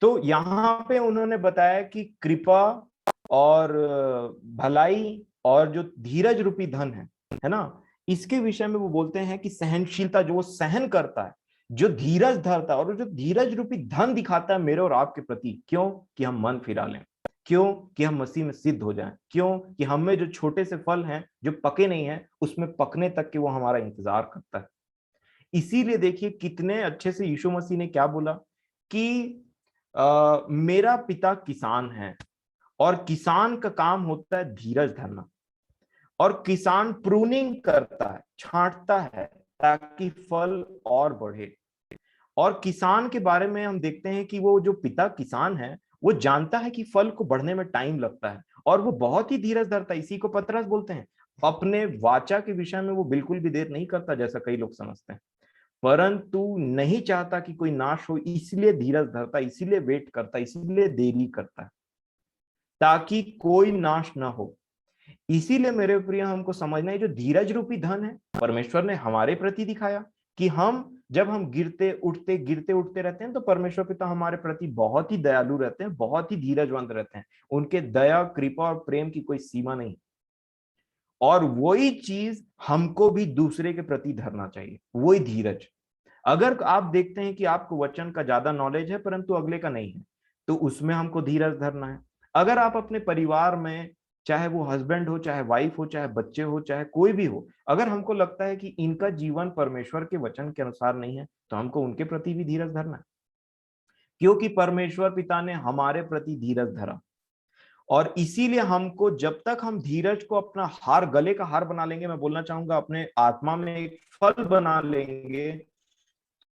तो यहाँ पे उन्होंने बताया कि कृपा और भलाई और जो धीरज रूपी धन है ना, इसके विषय में वो बोलते हैं कि सहनशीलता, जो वो सहन करता है, जो धीरज धरता है और जो धीरज रूपी धन दिखाता है मेरे और आपके प्रति, क्यों कि हम मन फिरा लें, क्यों कि हम मसीह में सिद्ध हो जाएं, क्यों कि हम में जो छोटे से फल हैं जो पके नहीं हैं, उसमें पकने तक के वो हमारा इंतजार करता है। इसीलिए देखिए कितने अच्छे से यीशु मसीह ने क्या बोला कि मेरा पिता किसान है और किसान का काम होता है धीरज धरना, और किसान प्रूनिंग करता है, छांटता है ताकि फल और बढ़े। और किसान के बारे में हम देखते हैं कि वो जो पिता किसान है वो जानता है कि फल को बढ़ने में टाइम लगता है, और वो बहुत ही धीरज धरता है। इसी को पतरस बोलते हैं, अपने वाचा के विषय में वो बिल्कुल भी देर नहीं करता जैसा कई लोग समझते हैं, परंतु नहीं चाहता कि कोई नाश हो, इसलिए धीरज धरता, इसीलिए वेट करता, इसीलिए देरी करता है ताकि कोई नाश ना हो। इसीलिए मेरे प्रिय हमको समझना है, जो धीरज रूपी धन है परमेश्वर ने हमारे प्रति दिखाया कि हम जब हम गिरते उठते रहते हैं तो परमेश्वर पिता हमारे प्रति बहुत ही दयालु रहते हैं, बहुत ही धीरजवंत रहते हैं। उनके दया, कृपा और प्रेम की कोई सीमा नहीं, और वही चीज हमको भी दूसरे के प्रति धरना चाहिए, वही धीरज। अगर आप देखते हैं कि आपको वचन का ज्यादा नॉलेज है परंतु अगले का नहीं है, तो उसमें हमको धीरज धरना है। अगर आप अपने परिवार में, चाहे वो हस्बैंड हो, चाहे वाइफ हो, चाहे बच्चे हो, चाहे कोई भी हो, अगर हमको लगता है कि इनका जीवन परमेश्वर के वचन के अनुसार नहीं है, तो हमको उनके प्रति भी धीरज धरना है, क्योंकि परमेश्वर पिता ने हमारे प्रति धीरज धरा। और इसीलिए हमको, जब तक हम धीरज को अपना हार, गले का हार बना लेंगे, मैं बोलना चाहूंगा अपने आत्मा में एक फल बना लेंगे,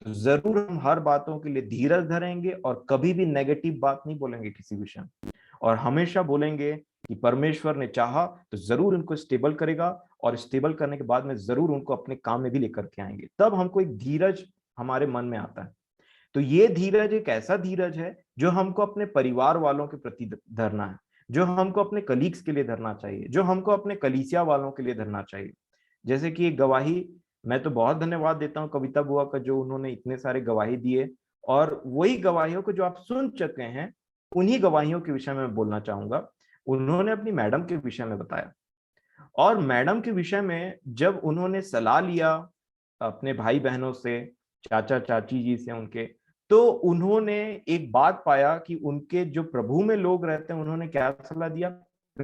तो जरूर हम हर बातों के लिए धीरज धरेंगे और कभी भी नेगेटिव बात नहीं बोलेंगे किसी विषय में, और हमेशा बोलेंगे कि परमेश्वर ने चाहा तो जरूर उनको स्टेबल करेगा, और स्टेबल करने के बाद में जरूर उनको अपने काम में भी लेकर के आएंगे। तब हमको एक धीरज हमारे मन में आता है। तो ये धीरज एक ऐसा धीरज है जो हमको अपने परिवार वालों के प्रति धरना है, जो हमको अपने कलीग्स के लिए धरना चाहिए, जो हमको अपने कलीसिया वालों के लिए धरना चाहिए। जैसे कि एक गवाही, मैं तो बहुत धन्यवाद देता हूँ कविता बुआ का, जो उन्होंने इतने सारे गवाही दिए, और वही गवाहियों को जो आप सुन चुके हैं, उन्हीं गवाहियों के विषय में मैं बोलना चाहूंगा। उन्होंने अपनी मैडम के विषय में बताया, और मैडम के विषय में जब उन्होंने सलाह लिया अपने भाई बहनों से, चाचा चाची जी से उनके, तो उन्होंने एक बात पाया कि उनके जो प्रभु में लोग रहते हैं, उन्होंने क्या सलाह दिया,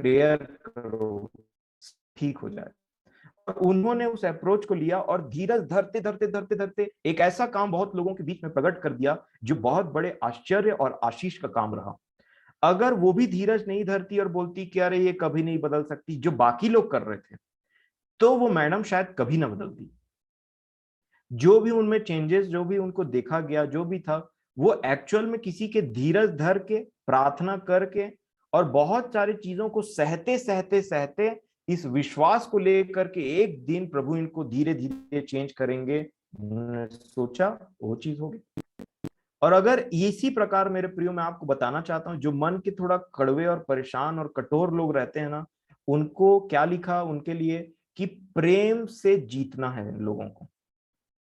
प्रेयर करो, ठीक हो जाए। और उन्होंने उस अप्रोच को लिया और धीरज धरते धरते धरते धरते एक ऐसा काम बहुत लोगों के बीच में प्रकट कर दिया जो बहुत बड़े आश्चर्य और आशीष का काम रहा। अगर वो भी धीरज नहीं धरती और बोलती कि अरे ये कभी नहीं बदल सकती, जो बाकी लोग कर रहे थे, तो वो मैडम शायद कभी ना बदलती। जो भी उनमें चेंजेस, जो भी उनको देखा गया, जो भी था, वो एक्चुअल में किसी के धीरज धर के, प्रार्थना करके और बहुत सारी चीजों को सहते सहते सहते इस विश्वास को लेकर के एक दिन प्रभु इनको धीरे धीरे चेंज करेंगे। उन्होंने सोचा, वो चीज हो गई। और अगर इसी प्रकार मेरे प्रियो, मैं आपको बताना चाहता हूं, जो मन के थोड़ा कड़वे और परेशान और कठोर लोग रहते हैं ना, उनको क्या लिखा उनके लिए कि प्रेम से जीतना है इन लोगों को,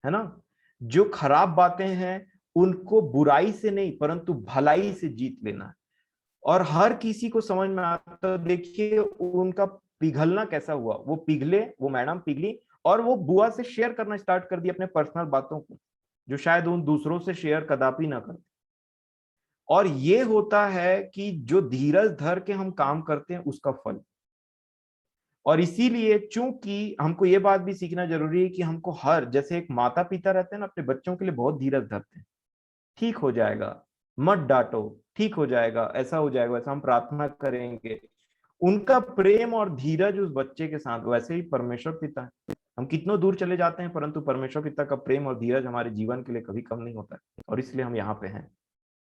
है ना। जो खराब बातें हैं उनको बुराई से नहीं परंतु भलाई से जीत लेना है। और हर किसी को समझ में आता, देखिए उनका पिघलना कैसा हुआ, वो पिघले, वो मैडम पिघली और वो बुआ से शेयर करना स्टार्ट कर दिया अपने पर्सनल बातों को, जो शायद उन दूसरों से शेयर कदापि ना करते। और ये होता है कि जो धीरज धर के हम काम करते हैं उसका फल। और इसीलिए चूंकि हमको ये बात भी सीखना जरूरी है कि हमको हर, जैसे एक माता पिता रहते हैं ना, अपने बच्चों के लिए बहुत धीरज धरते हैं, ठीक हो जाएगा, मत डांटो, ठीक हो जाएगा, ऐसा हो जाएगा, वैसा हम प्रार्थना करेंगे। उनका प्रेम और धीरज उस बच्चे के साथ, वैसे ही परमेश्वर पिता है। हम कितनों दूर चले जाते हैं परंतु परमेश्वर पिता का प्रेम और धीरज हमारे जीवन के लिए कभी कम नहीं होता है। और इसलिए हम यहाँ पे हैं,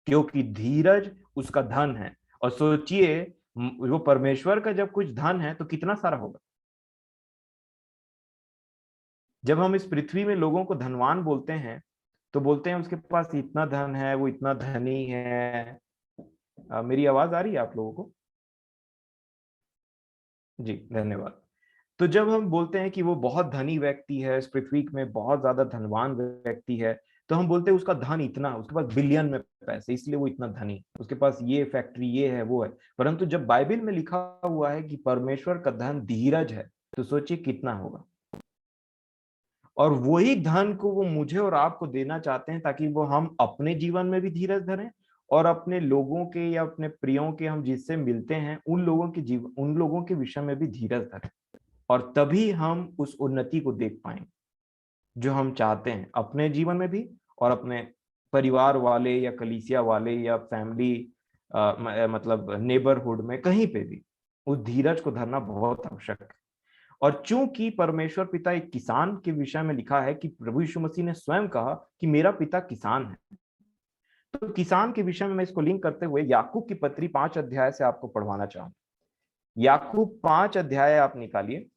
क्योंकि धीरज उसका धन है। और सोचिए, वो परमेश्वर का जब कुछ धन है तो कितना सारा होगा। जब हम इस पृथ्वी में लोगों को धनवान बोलते हैं तो बोलते हैं उसके पास इतना धन है, वो इतना धनी है। मेरी आवाज आ रही है आप लोगों को? जी धन्यवाद। तो जब हम बोलते हैं कि वो बहुत धनी व्यक्ति है, इस पृथ्वी में बहुत ज्यादा धनवान व्यक्ति है, तो हम बोलते हैं उसका धन इतना, उसके पास बिलियन में पैसे, इसलिए वो इतना धनी, उसके पास ये फैक्ट्री, ये है, वो है। परंतु जब बाइबल में लिखा हुआ है कि परमेश्वर का धन धीरज है, तो सोचिए कितना होगा। और वही धन को वो मुझे और आपको देना चाहते हैं ताकि वो हम अपने जीवन में भी धीरज धरें और अपने लोगों के या अपने प्रियों के, हम जिससे मिलते हैं उन लोगों के जीवन, उन लोगों के विषय में भी धीरज धरें। और तभी हम उस उन्नति को देख पाएंगे जो हम चाहते हैं अपने जीवन में भी और अपने परिवार वाले या कलीसिया वाले या फैमिली, मतलब नेबरहुड में, कहीं पे भी उस धीरज को धरना बहुत आवश्यक है। और चूंकि परमेश्वर पिता एक किसान के विषय में लिखा है कि प्रभु यीशु मसीह ने स्वयं कहा कि मेरा पिता किसान है, तो किसान के विषय में मैं इसको लिंक करते हुए याकूब की पत्री 5 अध्याय से आपको पढ़वाना चाहूँ। याकूब 5 अध्याय आप निकालिए।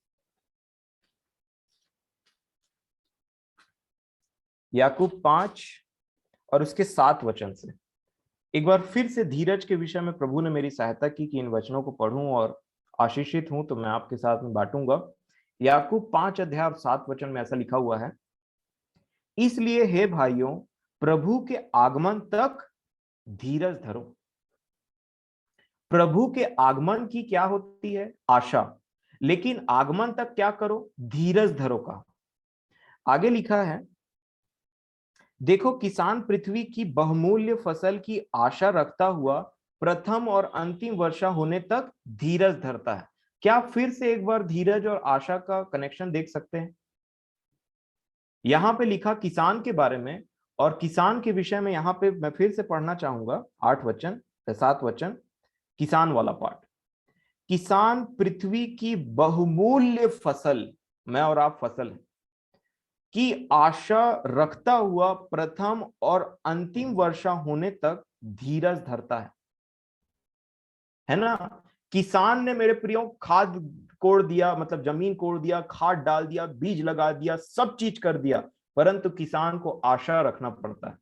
याकूब 5 और उसके 7 वचन से। एक बार फिर से धीरज के विषय में प्रभु ने मेरी सहायता की कि इन वचनों को पढ़ूं और आशीषित हूं, तो मैं आपके साथ में बांटूंगा। याकूब 5 अध्याय 7 वचन में ऐसा लिखा हुआ है, इसलिए हे भाइयों, प्रभु के आगमन तक धीरज धरो। प्रभु के आगमन की क्या होती है? आशा। लेकिन आगमन तक क्या करो? धीरज धरो का। आगे लिखा है, देखो किसान पृथ्वी की बहुमूल्य फसल की आशा रखता हुआ प्रथम और अंतिम वर्षा होने तक धीरज धरता है। क्या फिर से एक बार धीरज और आशा का कनेक्शन देख सकते हैं? यहां पे लिखा किसान के बारे में, और किसान के विषय में यहां पे मैं फिर से पढ़ना चाहूंगा 8 वचन, 7 वचन, किसान वाला पार्ट। किसान पृथ्वी की बहुमूल्य फसल, मैं और आप फसल है, की आशा रखता हुआ प्रथम और अंतिम वर्षा होने तक धीरज धरता है ना। किसान ने मेरे प्रियो खाद कोड़ दिया, मतलब जमीन कोड़ दिया, खाद डाल दिया, बीज लगा दिया, सब चीज कर दिया, परंतु किसान को आशा रखना पड़ता है।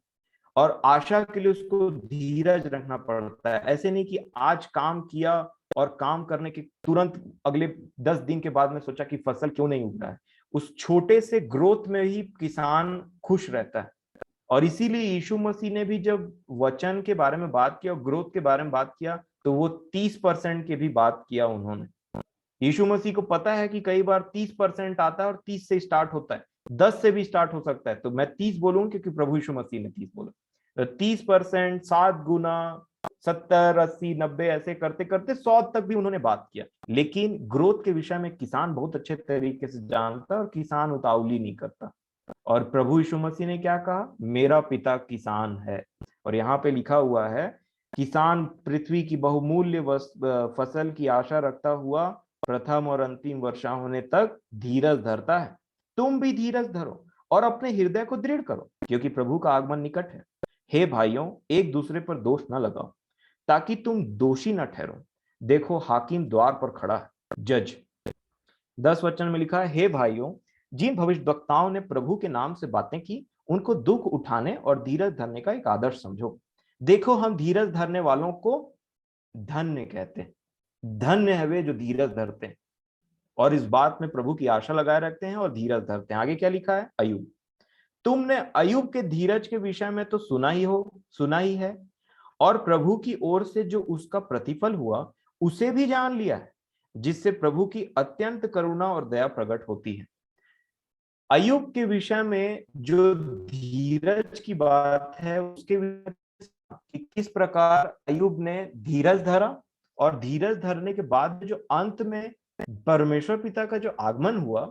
और आशा के लिए उसको धीरज रखना पड़ता है। ऐसे नहीं कि आज काम किया और काम करने के तुरंत अगले 10 दिन के बाद में सोचा कि फसल क्यों नहीं उग रहा है। उस छोटे से ग्रोथ में ही किसान खुश रहता है। और इसीलिए यीशु मसीह ने भी जब वचन के बारे में बात किया और ग्रोथ के बारे में बात किया, तो वो 30% की भी बात किया उन्होंने। यीशु मसीह को पता है कि कई बार 30% आता है और 30 से स्टार्ट होता है, 10 से भी स्टार्ट हो सकता है, तो मैं 30 बोलूं क्योंकि प्रभु यीशु मसीह ने 30 बोला। 30%, 7 गुना, 70, 80, 90 ऐसे करते करते 100 तक भी उन्होंने बात किया। लेकिन ग्रोथ के विषय में किसान बहुत अच्छे तरीके से जानता है और किसान उतावली नहीं करता। और प्रभु यीशु मसीह ने क्या कहा, मेरा पिता किसान है। और यहाँ पे लिखा हुआ है, किसान पृथ्वी की बहुमूल्य फसल की आशा रखता हुआ प्रथम और अंतिम वर्षा होने तक धीरज धरता है। तुम भी धीरज धरो और अपने हृदय को दृढ़ करो, क्योंकि प्रभु का आगमन निकट है। हे भाइयों, एक दूसरे पर दोष न लगाओ, ताकि तुम दोषी न ठहरो। देखो, हाकिम द्वार पर खड़ा है, जज। 10 वचन में लिखा है, हे भाइयों, जिन भविष्यद्वक्ताओं ने प्रभु के नाम से बातें की, उनको दुख उठाने और धीरज धरने का एक आदर्श समझो। देखो, हम धीरज धरने वालों को धन्य कहते हैं। धन्य है वे जो धीरज धरते हैं और इस बात में प्रभु की आशा लगाए रखते हैं और धीरज धरते हैं। आगे क्या लिखा है, अय्यूब। तुमने अय्यूब के धीरज के विषय में तो सुना ही है, और प्रभु की ओर से जो उसका प्रतिफल हुआ उसे भी जान लिया है, जिससे प्रभु की अत्यंत करुणा और दया प्रकट होती है। अय्यूब के विषय में जो धीरज की बात है उसके विषय कि किस प्रकार अय्यूब ने धीरज धरा, और धीरज धरने के बाद जो अंत में परमेश्वर पिता का जो आगमन हुआ,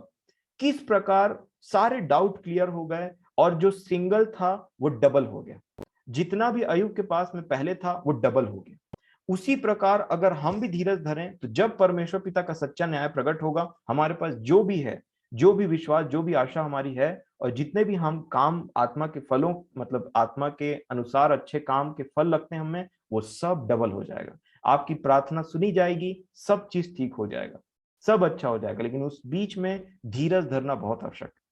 किस प्रकार सारे डाउट क्लियर हो गए और जो सिंगल था वो डबल हो गया। जितना भी अय्यूब के पास में पहले था वो डबल हो गया। उसी प्रकार अगर हम भी धीरज धरें तो जब परमेश्वर पिता का सच्चा न्याय प्रकट होगा, हमारे पास जो भी है, जो भी विश्वास, जो भी आशा हमारी है, और जितने भी हम काम आत्मा के फलों, मतलब आत्मा के अनुसार अच्छे काम के फल लगते हैं हमें, वो सब डबल हो जाएगा। आपकी प्रार्थना सुनी जाएगी, सब चीज ठीक हो जाएगा, सब अच्छा हो जाएगा। लेकिन उस बीच में धीरज धरना बहुत आवश्यक है।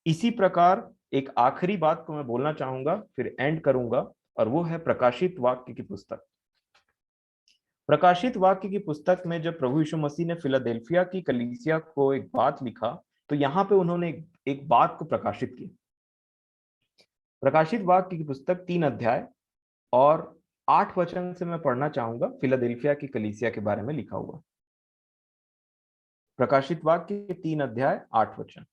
इसी प्रकार एक आखिरी बात को मैं बोलना चाहूंगा, फिर एंड करूंगा, और वो है प्रकाशित वाक्य की पुस्तक। प्रकाशित वाक्य की पुस्तक में जब प्रभु यीशु मसीह ने फिलाडेल्फिया की कलीसिया को एक बात लिखा, तो यहाँ पे उन्होंने एक बात को प्रकाशित की। प्रकाशित वाक्य की पुस्तक 3 अध्याय और 8 वचन से मैं पढ़ना चाहूंगा, फिलाडेल्फिया की कलीसिया के बारे में लिखा हुआ। प्रकाशित वाक्य के 3 अध्याय 8 वचन।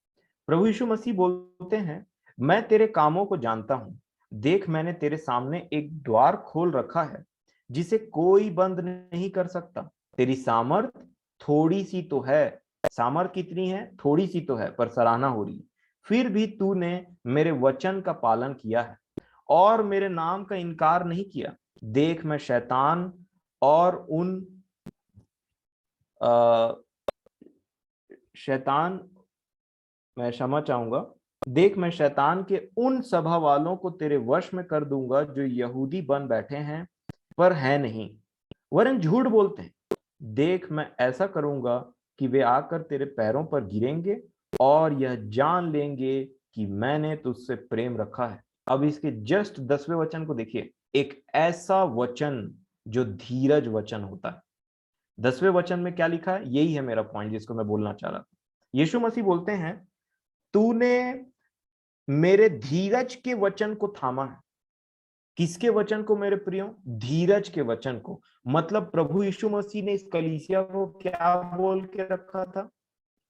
प्रभु यीशु मसीह बोलते हैं, मैं तेरे कामों को जानता हूं। देख, मैंने तेरे सामने एक द्वार खोल रखा है जिसे कोई बंद नहीं कर सकता। तेरी सामर्थ थोड़ी सी तो है, सामर्थ कितनी है, थोड़ी सी तो है, पर सराहना हो रही है। फिर भी तूने मेरे वचन का पालन किया है और मेरे नाम का इनकार नहीं किया। देख, मैं शैतान और उन शैतान मैं क्षमा चाहूंगा। देख, मैं शैतान के उन सभा वालों को तेरे वश में कर दूंगा जो यहूदी बन बैठे हैं पर है नहीं, वरन झूठ बोलते हैं। देख, मैं ऐसा करूंगा कि वे आकर तेरे पैरों पर गिरेंगे और यह जान लेंगे कि मैंने तुझसे प्रेम रखा है। अब इसके जस्ट 10वें वचन को देखिए, एक ऐसा वचन जो धीरज वचन होता है। 10वें वचन में क्या लिखा है, यही है मेरा पॉइंट जिसको मैं बोलना चाह रहा था। यीशु मसीह बोलते हैं, तूने मेरे धीरज के वचन को थामा है। किसके वचन को मेरे प्रियो, धीरज के वचन को। मतलब प्रभु यीशु मसीह ने इस कलीसिया को क्या बोल के रखा था,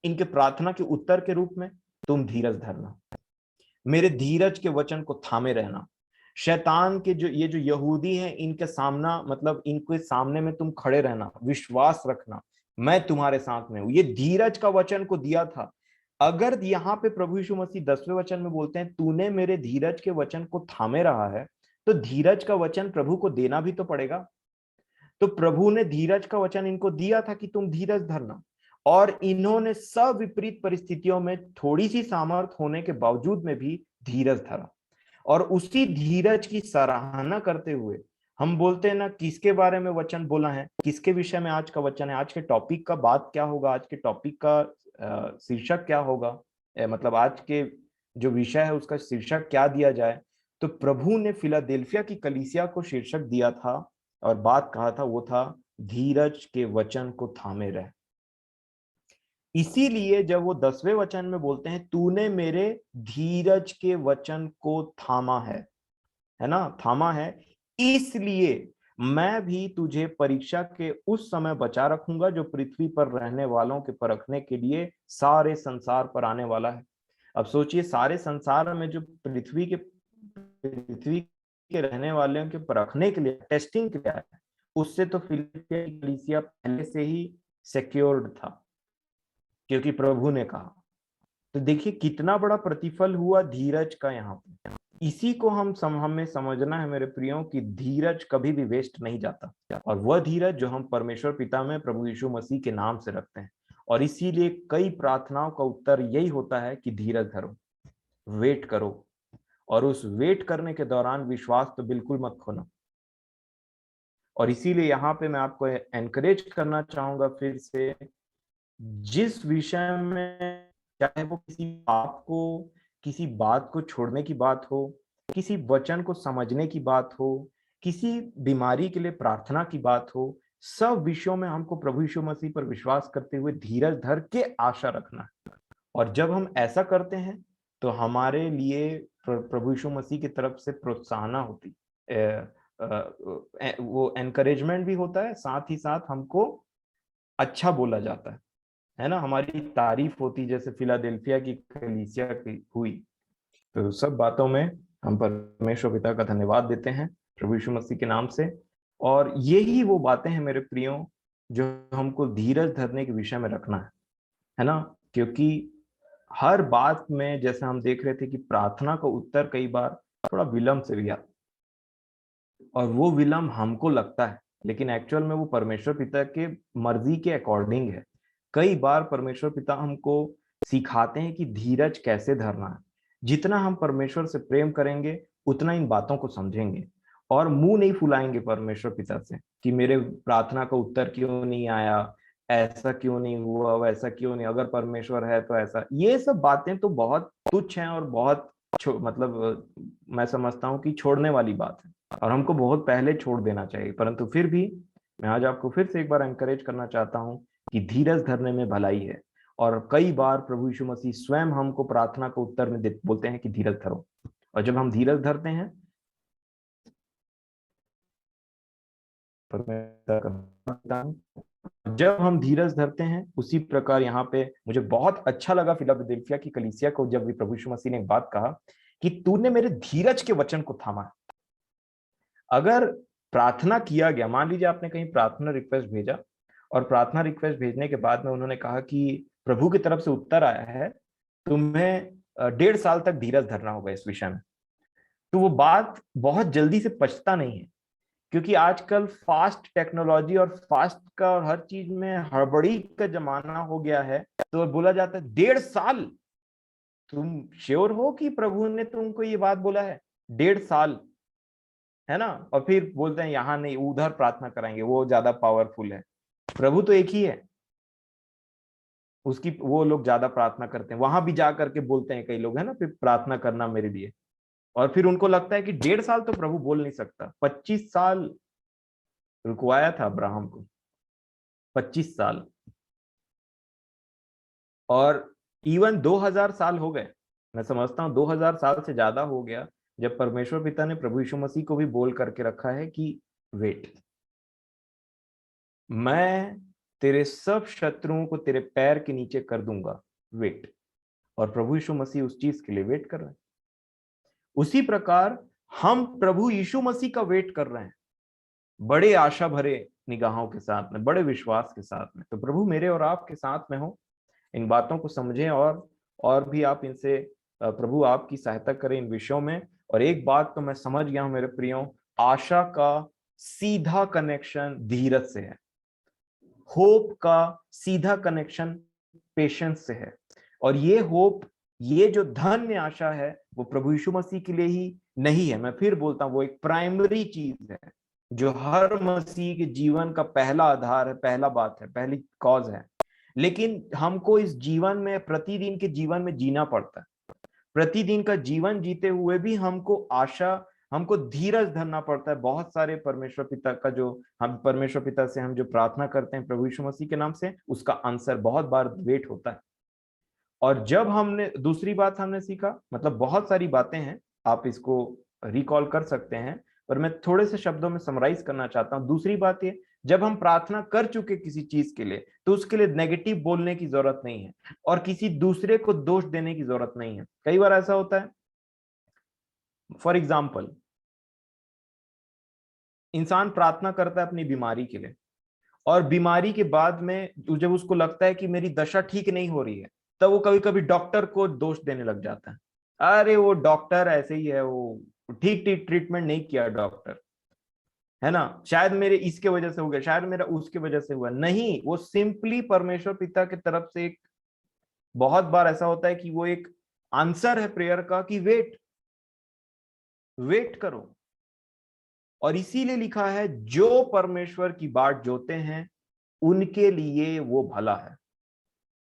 इनके प्रार्थना के उत्तर के रूप में, तुम धीरज धरना, मेरे धीरज के वचन को थामे रहना। शैतान के जो यहूदी हैं, इनके सामना, मतलब इनके सामने में तुम खड़े रहना, विश्वास रखना, मैं तुम्हारे साथ में हूं। ये धीरज का वचन को दिया था। अगर यहाँ पे प्रभु यीशु मसीह 10वें वचन में बोलते हैं, तूने मेरे धीरज के वचन को थामे रहा है, तो धीरज का वचन प्रभु को देना भी तो पड़ेगा। तो प्रभु ने धीरज का वचन इनको दिया था कि तुम धीरज धरना, और इन्होंने सब विपरीत परिस्थितियों में थोड़ी सी सामर्थ होने के बावजूद में भी धीरज धरा। और उसी धीरज की सराहना करते हुए हम बोलते हैं ना, किसके बारे में वचन बोला है, किसके विषय में आज का वचन है, आज के टॉपिक का बात क्या होगा, आज के टॉपिक का शीर्षक क्या होगा, मतलब आज के जो विषय है उसका शीर्षक क्या दिया जाए। तो प्रभु ने फिलाडेल्फिया की कलीसिया को शीर्षक दिया था और बात कहा था, वो था धीरज के वचन को थामे रह। इसीलिए जब वो 10वें वचन में बोलते हैं, तूने मेरे धीरज के वचन को थामा है ना, थामा है, इसलिए मैं भी तुझे परीक्षा के उस समय बचा रखूंगा जो पृथ्वी पर रहने वालों के परखने के लिए सारे संसार पर आने वाला है। अब सोचिए, सारे संसार में जो पृथ्वी के रहने वालों के परखने के लिए, टेस्टिंग के लिए आया, उससे तो फिलिप्पिया की कलीसिया पहले से ही सिक्योर्ड था, क्योंकि प्रभु ने कहा। तो देखिए कितना बड़ा प्रतिफल हुआ धीरज का यहाँ पे। इसी को हमें समझना है मेरे प्रियो, कि धीरज कभी भी वेस्ट नहीं जाता, और वह धीरज जो हम परमेश्वर पिता में प्रभु यीशु मसीह के नाम से रखते हैं। और इसीलिए कई प्रार्थनाओं का उत्तर यही होता है कि धीरज धरो, वेट करो, और उस वेट करने के दौरान विश्वास तो बिल्कुल मत खोना। और इसीलिए यहाँ पे मैं आपको एनकरेज करना चाहूंगा फिर से, जिस विषय में, चाहे वो किसी बात को छोड़ने की बात हो, किसी वचन को समझने की बात हो, किसी बीमारी के लिए प्रार्थना की बात हो, सब विषयों में हमको प्रभु यीशु मसीह पर विश्वास करते हुए धीरज धर के आशा रखना है। और जब हम ऐसा करते हैं तो हमारे लिए प्रभु यीशु मसीह की तरफ से प्रोत्साहन होती, वो एनकरेजमेंट भी होता है, साथ ही साथ हमको अच्छा बोला जाता है ना, हमारी तारीफ होती, जैसे फिलाडेल्फिया की कलीसिया की हुई। तो सब बातों में हम परमेश्वर पिता का धन्यवाद देते हैं प्रभु यीशु मसीह के नाम से। और यही वो बातें हैं मेरे प्रियो जो हमको धीरज धरने के विषय में रखना है ना, क्योंकि हर बात में, जैसे हम देख रहे थे कि प्रार्थना का उत्तर कई बार थोड़ा विलंब से भी आता, और वो विलंब हमको लगता है, लेकिन एक्चुअल में वो परमेश्वर पिता के मर्जी के अकॉर्डिंग है। कई बार परमेश्वर पिता हमको सिखाते हैं कि धीरज कैसे धरना है। जितना हम परमेश्वर से प्रेम करेंगे उतना इन बातों को समझेंगे, और मुंह नहीं फुलाएंगे परमेश्वर पिता से कि मेरे प्रार्थना का उत्तर क्यों नहीं आया, ऐसा क्यों नहीं हुआ, वैसा क्यों नहीं, अगर परमेश्वर है तो ऐसा। ये सब बातें तो बहुत तुच्छ हैं और बहुत मतलब मैं समझता हूँ कि छोड़ने वाली बात है, और हमको बहुत पहले छोड़ देना चाहिए। परंतु फिर भी मैं आज आपको फिर से एक बार एनकरेज करना चाहता हूं कि धीरज धरने में भलाई है। और कई बार प्रभु यीशु मसीह स्वयं हमको प्रार्थना को उत्तर में बोलते हैं कि धीरज धरो, और जब हम धीरज धरते हैं, जब हम धीरज धरते हैं, उसी प्रकार यहाँ पे मुझे बहुत अच्छा लगा फिलाडेल्फिया की कलीसिया को, जब भी प्रभु यीशु मसीह ने एक बात कहा कि तूने मेरे धीरज के वचन को थामा। अगर प्रार्थना किया गया, मान लीजिए आपने कहीं प्रार्थना रिक्वेस्ट भेजा, और प्रार्थना रिक्वेस्ट भेजने के बाद में उन्होंने कहा कि प्रभु की तरफ से उत्तर आया है, तुम्हें 1.5 साल तक धीरज धरना होगा इस विषय में, तो वो बात बहुत जल्दी से पचता नहीं है, क्योंकि आजकल फास्ट टेक्नोलॉजी और फास्ट का और हर चीज में हड़बड़ी का जमाना हो गया है। तो बोला जाता है 1.5 साल, तुम श्योर हो कि प्रभु ने तुमको ये बात बोला है? 1.5 साल, है ना? और फिर बोलते हैं यहाँ नहीं, उधर प्रार्थना कराएंगे, वो ज्यादा पावरफुल है। प्रभु तो एक ही है, उसकी वो लोग ज्यादा प्रार्थना करते हैं, वहां भी जा करके बोलते हैं कई लोग, है ना, फिर प्रार्थना करना मेरे लिए। और फिर उनको लगता है कि 1.5 साल तो प्रभु बोल नहीं सकता। 25 साल रुकवाया था अब्राहम को, 25 साल, और इवन 2000 साल हो गए। मैं समझता हूँ 2000 साल से ज्यादा हो गया, जब परमेश्वर पिता ने प्रभु यीशु मसीह को भी बोल करके रखा है कि वेट, मैं तेरे सब शत्रुओं को तेरे पैर के नीचे कर दूंगा, वेट। और प्रभु यीशु मसीह उस चीज के लिए वेट कर रहे हैं। उसी प्रकार हम प्रभु यीशु मसीह का वेट कर रहे हैं, बड़े आशा भरे निगाहों के साथ में, बड़े विश्वास के साथ में। तो प्रभु मेरे और आपके साथ में हो, इन बातों को समझें, और भी आप इनसे प्रभु आपकी सहायता करें इन विषयों में। और एक बात तो मैं समझ गया हूं मेरे प्रियो, आशा का सीधा कनेक्शन धीरज से है, होप का सीधा कनेक्शन पेशेंस से है। और ये होप, ये जो धन्य आशा है, वो प्रभु यीशु मसीह के लिए ही नहीं है। मैं फिर बोलता हूं, वो एक प्राइमरी चीज है जो हर मसीह के जीवन का पहला आधार है, पहला बात है, पहली कॉज है। लेकिन हमको इस जीवन में, प्रतिदिन के जीवन में जीना पड़ता है। प्रतिदिन का जीवन जीते हुए भी हमको आशा, हमको धीरज धरना पड़ता है। बहुत सारे परमेश्वर पिता का जो, हम परमेश्वर पिता से हम जो प्रार्थना करते हैं प्रभु यीशु मसीह के नाम से, उसका आंसर बहुत बार वेट होता है। और जब हमने, दूसरी बात हमने सीखा, मतलब बहुत सारी बातें हैं, आप इसको रिकॉल कर सकते हैं, पर मैं थोड़े से शब्दों में समराइज करना चाहता हूं। दूसरी बात ये, जब हम प्रार्थना कर चुके किसी चीज के लिए, तो उसके लिए नेगेटिव बोलने की जरूरत नहीं है, और किसी दूसरे को दोष देने की जरूरत नहीं है। कई बार ऐसा होता है, फॉर एग्जाम्पल, इंसान प्रार्थना करता है अपनी बीमारी के लिए, और बीमारी के बाद में जब उसको लगता है कि मेरी दशा ठीक नहीं हो रही है, तब वो कभी कभी डॉक्टर को दोष देने लग जाता है। अरे वो डॉक्टर ऐसे ही है, वो ठीक ठीक ट्रीटमेंट नहीं किया डॉक्टर, है ना, शायद मेरे इसके वजह से हो गया, शायद मेरा उसके वजह से हुआ। नहीं, वो सिंपली परमेश्वर पिता की तरफ से एक, बहुत बार ऐसा होता है कि वो एक आंसर है प्रेयर का कि वेट, वेट करो। और इसीलिए लिखा है जो परमेश्वर की बाट जोते हैं उनके लिए वो भला है।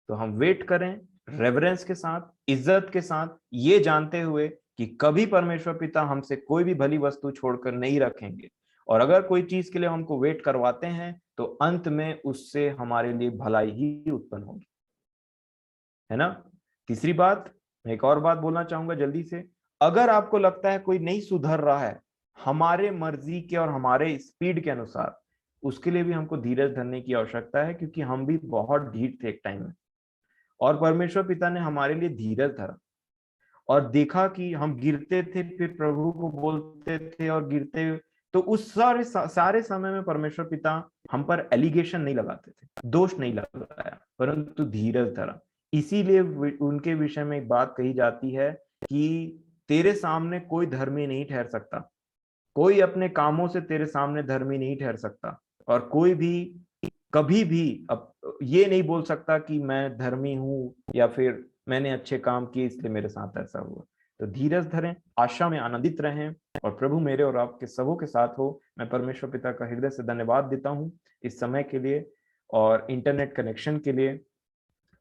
तो हम वेट करें रेवरेंस के साथ, इज्जत के साथ, ये जानते हुए कि कभी परमेश्वर पिता हमसे कोई भी भली वस्तु छोड़कर नहीं रखेंगे। और अगर कोई चीज के लिए हमको वेट करवाते हैं तो अंत में उससे हमारे लिए भलाई ही उत्पन्न होगी, है ना। तीसरी बात, मैं एक और बात बोलना चाहूंगा जल्दी से। अगर आपको लगता है कोई नहीं सुधर रहा है हमारे मर्जी के और हमारे स्पीड के अनुसार, उसके लिए भी हमको धीरज धरने की आवश्यकता है, क्योंकि हम भी बहुत ढीठ थे एक टाइम में। और परमेश्वर पिता ने हमारे लिए धीरज धरा और देखा कि हम गिरते थे, फिर प्रभु को बोलते थे और गिरते। तो उस सारे समय में परमेश्वर पिता हम पर एलिगेशन नहीं लगाते थे, दोष नहीं लगाया, परंतु धीरज धरा। इसीलिए उनके विषय में एक बात कही जाती है कि तेरे सामने कोई धर्मी नहीं ठहर सकता, कोई अपने कामों से तेरे सामने धर्मी नहीं ठहर सकता, और कोई भी कभी भी अब ये नहीं बोल सकता कि मैं धर्मी हूं या फिर मैंने अच्छे काम किए इसलिए मेरे साथ ऐसा हुआ। तो धीरज धरें, आशा में आनंदित रहें, और प्रभु मेरे और आपके सबों के साथ हो। मैं परमेश्वर पिता का हृदय से धन्यवाद देता हूँ इस समय के लिए और इंटरनेट कनेक्शन के लिए।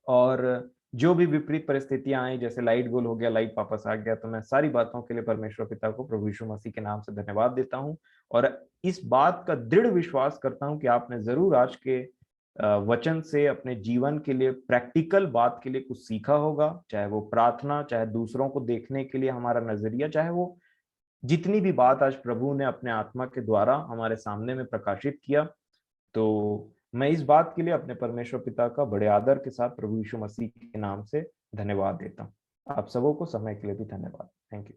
और जो भी विपरीत परिस्थितियां आई, जैसे लाइट गोल हो गया, लाइट वापस आ गया, तो मैं सारी बातों के लिए परमेश्वर पिता को प्रभु यीशु मसीह के नाम से धन्यवाद देता हूं। और इस बात का दृढ़ विश्वास करता हूं कि आपने जरूर आज के वचन से अपने जीवन के लिए, प्रैक्टिकल बात के लिए कुछ सीखा होगा, चाहे वो प्रार्थना, चाहे दूसरों को देखने के लिए हमारा नजरिया, चाहे वो जितनी भी बात आज प्रभु ने अपने आत्मा के द्वारा हमारे सामने में प्रकाशित किया। तो मैं इस बात के लिए अपने परमेश्वर पिता का बड़े आदर के साथ प्रभु यीशु मसीह के नाम से धन्यवाद देता हूँ। आप सबों को समय के लिए भी धन्यवाद। Thank you.